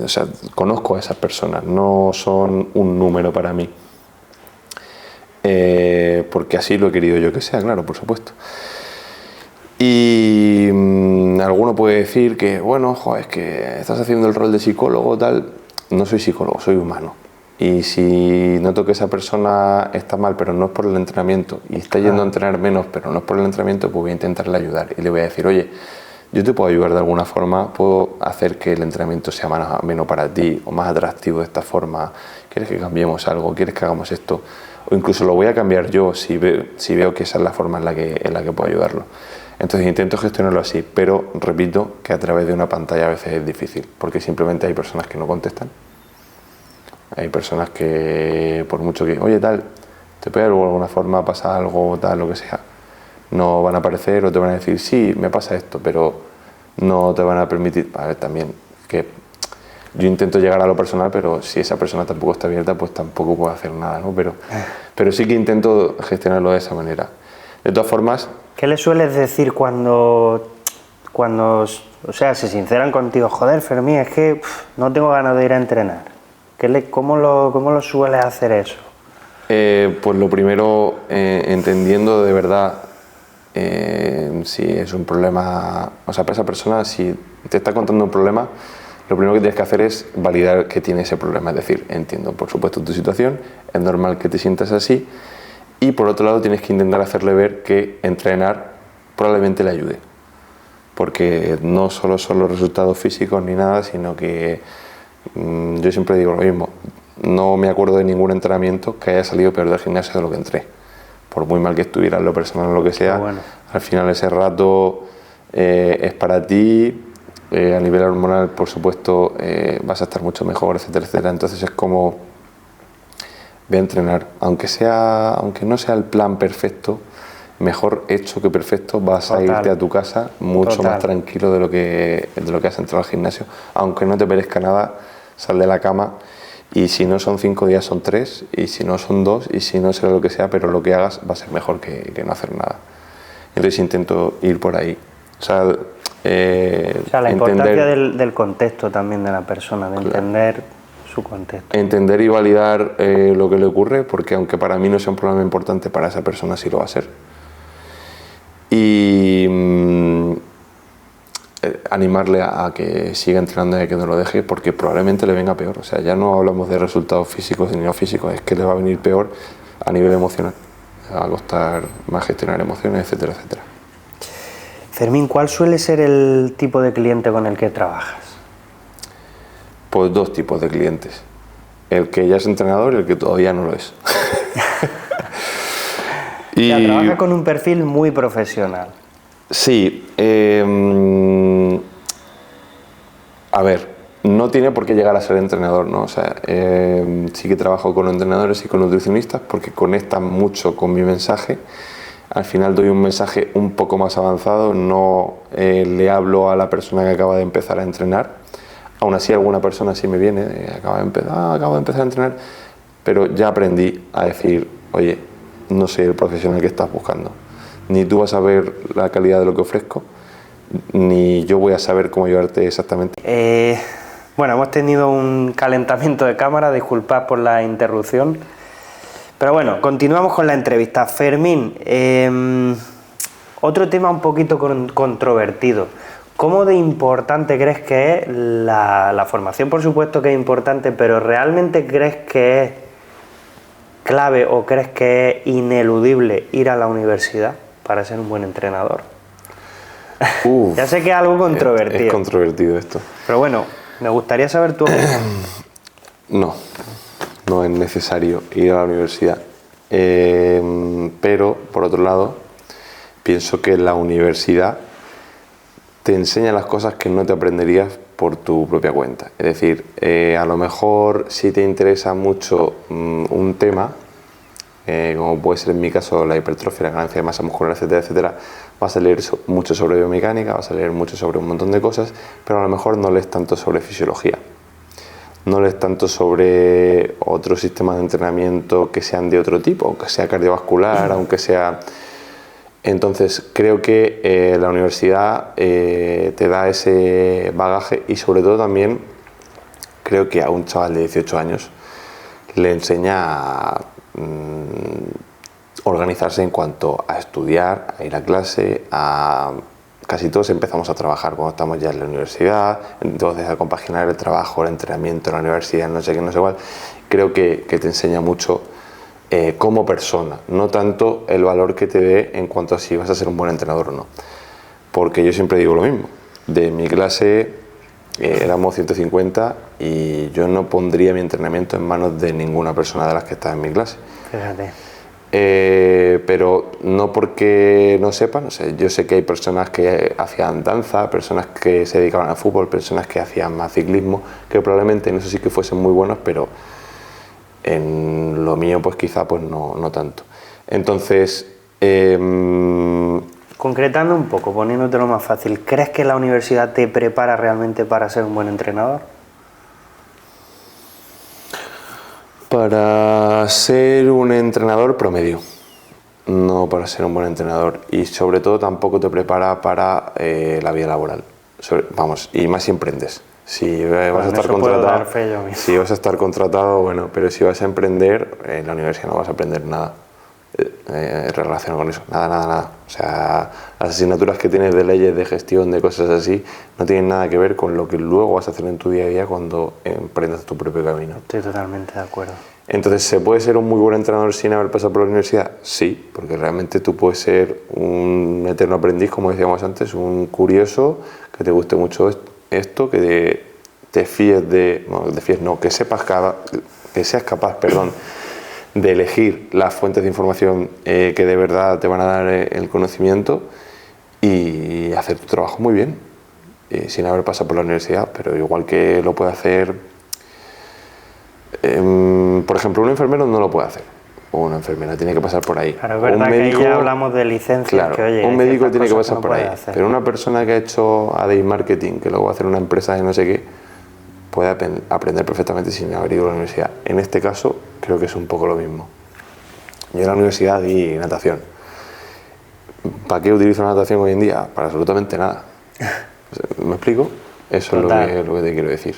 O sea, conozco a esas personas, no son un número para mí. Porque así lo he querido yo que sea, claro, por supuesto. Y alguno puede decir que, bueno, es que estás haciendo el rol de psicólogo, tal. No soy psicólogo, soy humano. Y si noto que esa persona está mal, pero no es por el entrenamiento, y está yendo a entrenar menos, pero no es por el entrenamiento, pues voy a intentarle ayudar. Y le voy a decir, oye, yo te puedo ayudar de alguna forma, puedo hacer que el entrenamiento sea más ameno para ti o más atractivo de esta forma. ¿Quieres que cambiemos algo? ¿Quieres que hagamos esto? O incluso lo voy a cambiar yo si veo que esa es la forma en la que puedo ayudarlo. Entonces intento gestionarlo así, pero repito que a través de una pantalla a veces es difícil, porque simplemente hay personas que no contestan. Hay personas que, por mucho que, oye, tal, te puede de alguna forma pasar algo, tal, lo que sea, no van a aparecer o te van a decir, sí, me pasa esto, pero no te van a permitir. A ver, también, que yo intento llegar a lo personal, pero si esa persona tampoco está abierta, pues tampoco puedo hacer nada, ¿no? Pero sí que intento gestionarlo de esa manera. De todas formas... ¿Qué le sueles decir cuando o sea, se sinceran contigo? Joder, Fermín, es que no tengo ganas de ir a entrenar. ¿Cómo lo sueles hacer eso? Pues lo primero, entendiendo de verdad si es un problema, o sea, para esa persona, si te está contando un problema, lo primero que tienes que hacer es validar que tiene ese problema. Es decir, entiendo, por supuesto, tu situación, es normal que te sientas así, y por otro lado tienes que intentar hacerle ver que entrenar probablemente le ayude, porque no solo son los resultados físicos ni nada, sino que yo siempre digo lo mismo, no me acuerdo de ningún entrenamiento que haya salido peor del gimnasio de lo que entré, por muy mal que estuviera en lo personal o lo que sea. Bueno. Al final ese rato es para ti, a nivel hormonal por supuesto vas a estar mucho mejor, etcétera, etcétera. Entonces es como, ve a entrenar, aunque no sea el plan perfecto, mejor hecho que perfecto, vas a irte a tu casa mucho más tranquilo de lo que has entrado al gimnasio, aunque no te merezca nada, sal de la cama, y si no son 5 días son 3, y si no son 2, y si no será lo que sea, pero lo que hagas va a ser mejor que no hacer nada. Entonces intento ir por ahí. O sea, la importancia del contexto también de la persona, de entender su contexto. Entender y validar lo que le ocurre, porque aunque para mí no sea un problema importante, para esa persona sí lo va a ser. Y animarle a que siga entrenando y a que no lo deje, porque probablemente le venga peor. O sea, ya no hablamos de resultados físicos ni no físicos, es que le va a venir peor a nivel emocional. Le va a costar más gestionar emociones, etcétera, etcétera. Fermín, ¿cuál suele ser el tipo de cliente con el que trabajas? Pues 2 tipos de clientes. El que ya es entrenador y el que todavía no lo es. O sea, trabaja con un perfil muy profesional. Sí. A ver, no tiene por qué llegar a ser entrenador, ¿no? O sea, sí que trabajo con entrenadores y con nutricionistas porque conectan mucho con mi mensaje. Al final doy un mensaje un poco más avanzado, no le hablo a la persona que acaba de empezar a entrenar. Aún así alguna persona sí me viene, acabo de empezar a entrenar, pero ya aprendí a decir, oye, no soy el profesional que estás buscando. Ni tú vas a ver la calidad de lo que ofrezco, ni yo voy a saber cómo ayudarte exactamente. Bueno, hemos tenido un calentamiento de cámara, disculpad por la interrupción. Pero bueno, continuamos con la entrevista. Fermín, otro tema un poquito controvertido. ¿Cómo de importante crees que es la formación? Por supuesto que es importante, pero ¿realmente crees que es clave o crees que es ineludible ir a la universidad para ser un buen entrenador? Ya sé que es algo controvertido. Es controvertido esto. Pero bueno, me gustaría saber tu opinión. No es necesario ir a la universidad. Pero, por otro lado, pienso que la universidad te enseña las cosas que no te aprenderías por tu propia cuenta. Es decir, a lo mejor si te interesa mucho un tema, como puede ser en mi caso la hipertrofia, la ganancia de masa muscular, etcétera, etcétera, vas a leer mucho sobre biomecánica, vas a leer mucho sobre un montón de cosas, pero a lo mejor no lees tanto sobre fisiología. No lees tanto sobre otros sistemas de entrenamiento que sean de otro tipo, aunque sea cardiovascular, aunque sea... Entonces creo que la universidad te da ese bagaje y sobre todo también creo que a un chaval de 18 años le enseña a organizarse en cuanto a estudiar, a ir a clase, casi todos empezamos a trabajar cuando estamos ya en la universidad, entonces a compaginar el trabajo, el entrenamiento en la universidad, no sé qué, no sé cuál. Creo que te enseña mucho como persona, no tanto el valor que te dé en cuanto a si vas a ser un buen entrenador o no. Porque yo siempre digo lo mismo, De mi clase éramos 150 y yo no pondría mi entrenamiento en manos de ninguna persona de las que está en mi clase. Fíjate. Pero no porque no sepan, o sea, yo sé que hay personas que hacían danza, personas que se dedicaban al fútbol, personas que hacían más ciclismo, que probablemente en eso sí que fuesen muy buenos, pero en lo mío pues quizá pues no tanto. Entonces, concretando un poco, poniéndotelo más fácil, ¿crees que la universidad te prepara realmente para ser un buen entrenador? Para ser un entrenador promedio, no para ser un buen entrenador, y sobre todo tampoco te prepara para la vida laboral. Vamos, y más si emprendes. Si vas a estar contratado, si vas a estar contratado, bueno, pero si vas a emprender, en la universidad no vas a aprender nada relacionado con eso, nada. O sea, las asignaturas que tienes de leyes, de gestión, de cosas así, no tienen nada que ver con lo que luego vas a hacer en tu día a día cuando emprendas tu propio camino. Estoy totalmente de acuerdo. Entonces, ¿se puede ser un muy buen entrenador sin haber pasado por la universidad? Sí, porque realmente tú puedes ser un eterno aprendiz, como decíamos antes, un curioso, que te guste mucho esto, que te fíes que seas capaz, de elegir las fuentes de información que de verdad te van a dar el conocimiento y hacer tu trabajo muy bien, sin haber pasado por la universidad, pero igual que lo puede hacer, por ejemplo, un enfermero no lo puede hacer, o una enfermera tiene que pasar por ahí. Claro, es verdad, un médico, que ya hablamos de licencias, claro, que oye, un médico tiene que pasar no por ahí, hacer. Pero una persona que ha hecho AD Marketing, que luego va a hacer una empresa de no sé qué, puede aprender perfectamente sin haber ido a la universidad. En este caso, creo que es un poco lo mismo. Yo en la universidad di natación. ¿Para qué utilizo la natación hoy en día? Para absolutamente nada. ¿Me explico? Eso Total. Es lo que te quiero decir.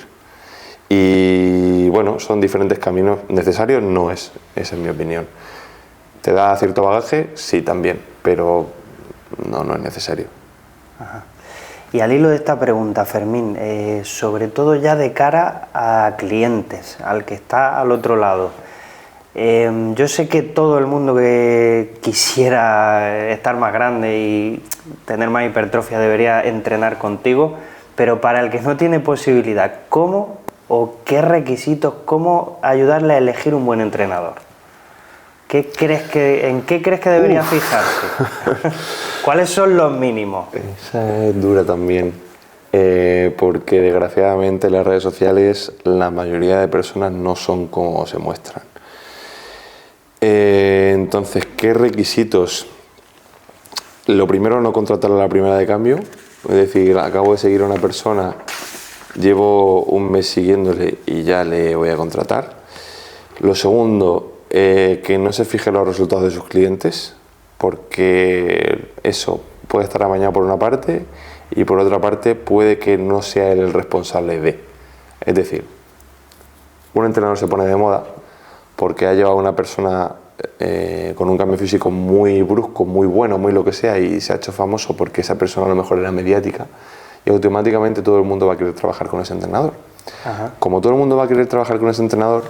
Y bueno, son diferentes caminos. ¿Necesarios? No es. Esa es mi opinión. ¿Te da cierto bagaje? Sí, también. Pero no es necesario. Ajá. Y al hilo de esta pregunta, Fermín, sobre todo ya de cara a clientes, al que está al otro lado, yo sé que todo el mundo que quisiera estar más grande y tener más hipertrofia debería entrenar contigo, pero para el que no tiene posibilidad, ¿cómo o qué requisitos, cómo ayudarle a elegir un buen entrenador? ¿En qué crees que debería fijarse? ¿Cuáles son los mínimos? Esa es dura también, porque desgraciadamente en las redes sociales la mayoría de personas no son como se muestran. Entonces, ¿qué requisitos? Lo primero, no contratarlo a la primera de cambio, es decir, acabo de seguir a una persona, llevo un mes siguiéndole y ya le voy a contratar. Lo segundo, que no se fije en los resultados de sus clientes, porque eso puede estar amañado por una parte y por otra parte puede que no sea él el responsable de. Es decir, un entrenador se pone de moda porque ha llevado a una persona con un cambio físico muy brusco, muy bueno, muy lo que sea, y se ha hecho famoso porque esa persona a lo mejor era mediática, y automáticamente todo el mundo va a querer trabajar con ese entrenador. Ajá. Como todo el mundo va a querer trabajar con ese entrenador,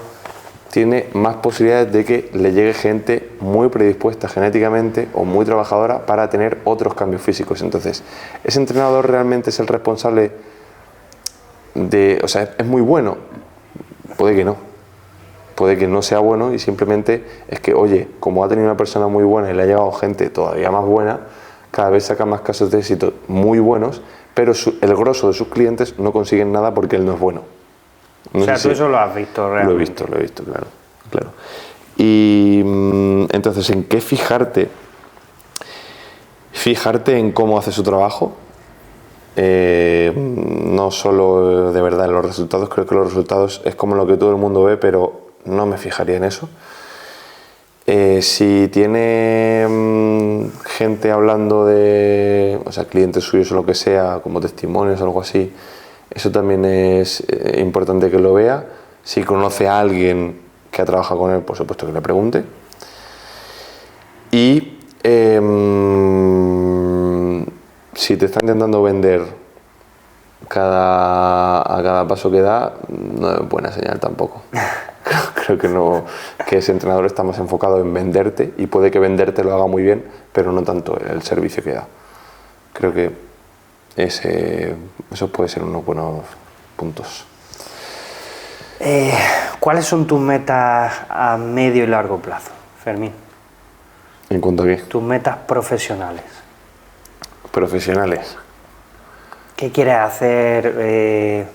tiene más posibilidades de que le llegue gente muy predispuesta genéticamente o muy trabajadora para tener otros cambios físicos. Entonces, ¿ese entrenador realmente es el responsable de...? O sea, ¿es muy bueno? Puede que no sea bueno, y simplemente es que, oye, como ha tenido una persona muy buena y le ha llegado gente todavía más buena, cada vez saca más casos de éxito muy buenos, pero el grosso de sus clientes no consiguen nada porque él no es bueno. No, o sea, tú eso lo has visto realmente. Lo he visto, claro. Y entonces, ¿en qué fijarte? Fijarte en cómo hace su trabajo, no solo de verdad en los resultados. Creo que los resultados es como lo que todo el mundo ve, pero no me fijaría en eso. Si tiene gente hablando de, o sea, clientes suyos o lo que sea, como testimonios o algo así, eso también es importante que lo vea. Si conoce a alguien que ha trabajado con él, por supuesto que le pregunte. Y si te está intentando vender a cada paso que da, no es buena señal tampoco. Creo que no, que ese entrenador está más enfocado en venderte, y puede que venderte lo haga muy bien, pero no tanto el servicio que da. Creo que eso puede ser unos buenos puntos. ¿Cuáles son tus metas a medio y largo plazo, Fermín? ¿En cuanto a qué? Tus metas profesionales. Profesionales. ¿Qué quieres hacer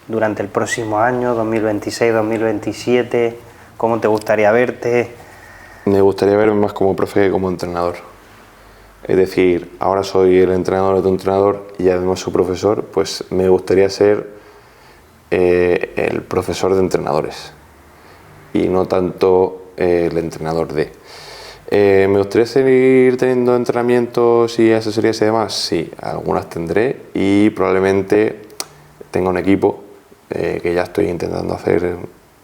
durante el próximo año, 2026, 2027? ¿Cómo te gustaría verte? Me gustaría verme más como profe que como entrenador. Es decir, ahora soy el entrenador de tu entrenador y además su profesor, pues me gustaría ser el profesor de entrenadores y no tanto el entrenador de. ¿Me gustaría seguir teniendo entrenamientos y asesorías y demás? Sí, algunas tendré y probablemente tenga un equipo que ya estoy intentando hacer,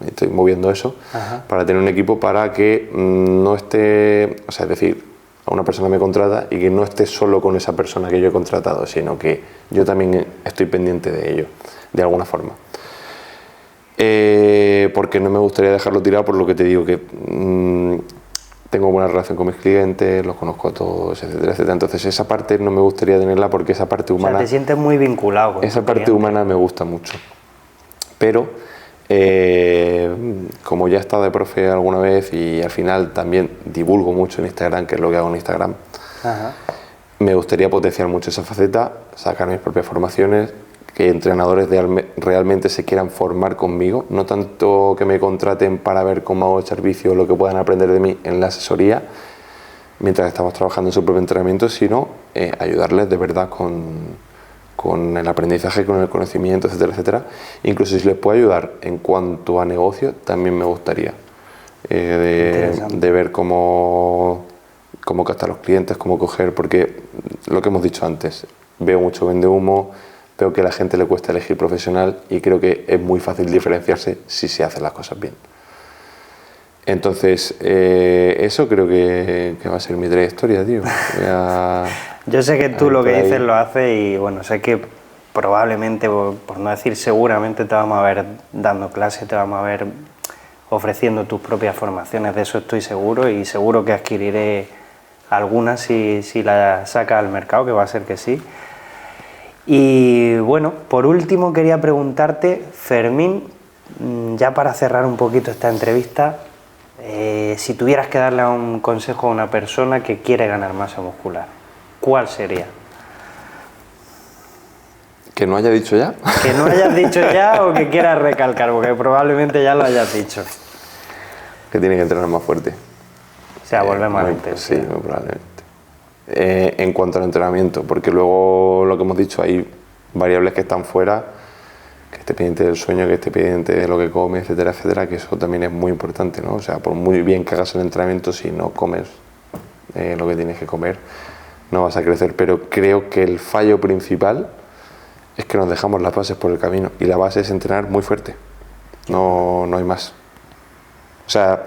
estoy moviendo eso. Ajá. Para tener un equipo para que no esté, o sea, es decir, a una persona me contrata y que no esté solo con esa persona que yo he contratado, sino que yo también estoy pendiente de ello, de alguna forma. Porque no me gustaría dejarlo tirado por lo que te digo, que tengo buena relación con mis clientes, los conozco a todos, etcétera, etcétera. Entonces esa parte no me gustaría tenerla porque esa parte humana... O sea, te sientes muy vinculado con esa tu parte cliente. humana me gusta mucho. Pero, como ya he estado de profe alguna vez y al final también divulgo mucho en Instagram, que es lo que hago en Instagram, Ajá. me gustaría potenciar mucho esa faceta, sacar mis propias formaciones, que entrenadores realmente se quieran formar conmigo, no tanto que me contraten para ver cómo hago el servicio o lo que puedan aprender de mí en la asesoría, mientras estamos trabajando en su propio entrenamiento, sino ayudarles de verdad con el aprendizaje, con el conocimiento, etcétera, etcétera. Incluso si les puedo ayudar en cuanto a negocio, también me gustaría de ver cómo captar a los clientes, cómo coger, porque lo que hemos dicho antes, veo mucho vende humo, veo que a la gente le cuesta elegir profesional y creo que es muy fácil diferenciarse si se hacen las cosas bien. Entonces, eso creo que va a ser mi trayectoria, tío. Yo sé que tú lo que por ahí. dices lo haces y bueno, sé que probablemente, por no decir seguramente, te vamos a ver dando clases, te vamos a ver ofreciendo tus propias formaciones, de eso estoy seguro y seguro que adquiriré algunas si las sacas al mercado, que va a ser que sí. Y bueno, por último quería preguntarte, Fermín, ya para cerrar un poquito esta entrevista, si tuvieras que darle un consejo a una persona que quiere ganar masa muscular, ¿cuál sería? ¿Que no haya dicho ya? Que no hayas dicho ya o que quieras recalcar, porque probablemente ya lo hayas dicho. Que tiene que entrenar más fuerte. O sea, volvemos a la intensidad. Sí, muy probablemente. En cuanto al entrenamiento, porque luego lo que hemos dicho, hay variables que están fuera, que esté pendiente del sueño, que esté pendiente de lo que come, etcétera, etcétera, que eso también es muy importante, ¿no? O sea, por muy bien que hagas el entrenamiento, si no comes lo que tienes que comer, no vas a crecer. Pero creo que el fallo principal es que nos dejamos las bases por el camino y la base es entrenar muy fuerte, no hay más. O sea,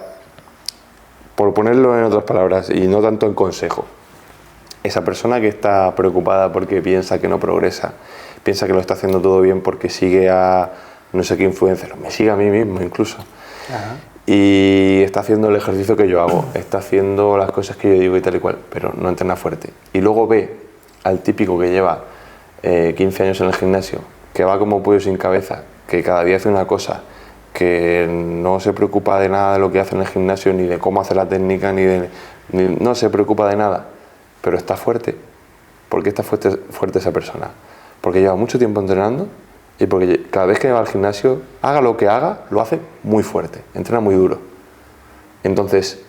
por ponerlo en otras palabras y no tanto en consejo, esa persona que está preocupada porque piensa que no progresa, piensa que lo está haciendo todo bien porque sigue a no sé qué influencer, me sigue a mí mismo incluso. Ajá. Y está haciendo el ejercicio que yo hago, está haciendo las cosas que yo digo y tal y cual, pero no entrena fuerte. Y luego ve al típico que lleva 15 años en el gimnasio, que va como pollo sin cabeza, que cada día hace una cosa, que no se preocupa de nada de lo que hace en el gimnasio, ni de cómo hace la técnica, no se preocupa de nada, pero está fuerte. ¿Por qué está fuerte esa persona? Porque lleva mucho tiempo entrenando y porque cada vez que va al gimnasio, haga lo que haga, lo hace muy fuerte, entrena muy duro. Entonces,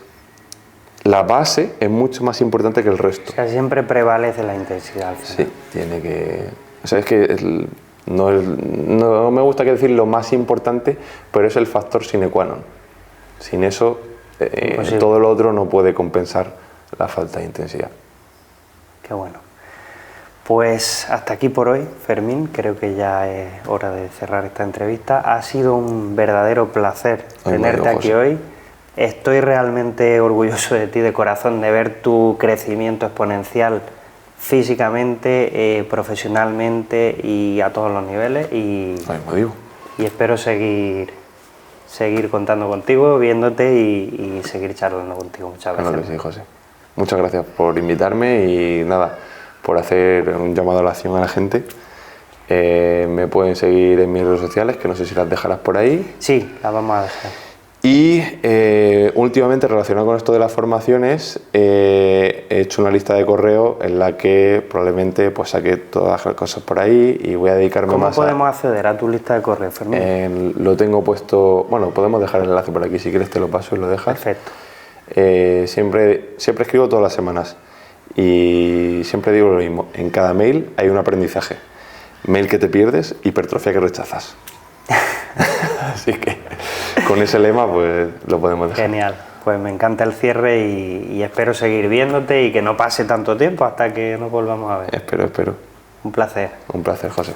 la base es mucho más importante que el resto. O sea, siempre prevalece la intensidad al final. Sí, tiene que... O sea, es que no me gusta que decir lo más importante, pero es el factor sine qua non. Sin eso, todo lo otro no puede compensar la falta de intensidad. Qué bueno. Pues hasta aquí por hoy, Fermín. Creo que ya es hora de cerrar esta entrevista. Ha sido un verdadero placer tenerte aquí hoy. Estoy realmente orgulloso de ti de corazón, de ver tu crecimiento exponencial físicamente, profesionalmente y a todos los niveles. Y espero seguir contando contigo, viéndote y seguir charlando contigo muchas veces. Claro que sí, José. Muchas gracias por invitarme y nada, por hacer un llamado a la acción a la gente. Me pueden seguir en mis redes sociales, que no sé si las dejarás por ahí. Sí, las vamos a dejar. Y últimamente, relacionado con esto de las formaciones, he hecho una lista de correo en la que probablemente pues saque todas las cosas por ahí y voy a dedicarme ¿Cómo más podemos acceder a tu lista de correo, Fermín? lo tengo puesto, bueno, podemos dejar el enlace por aquí, si quieres te lo paso y lo dejas. Perfecto. Siempre escribo todas las semanas y siempre digo lo mismo, en cada mail hay un aprendizaje. Mail que te pierdes, hipertrofia que rechazas. Así que con ese lema pues lo podemos dejar. Genial, pues me encanta el cierre y espero seguir viéndote y que no pase tanto tiempo hasta que nos volvamos a ver. Espero. Un placer. Un placer, José.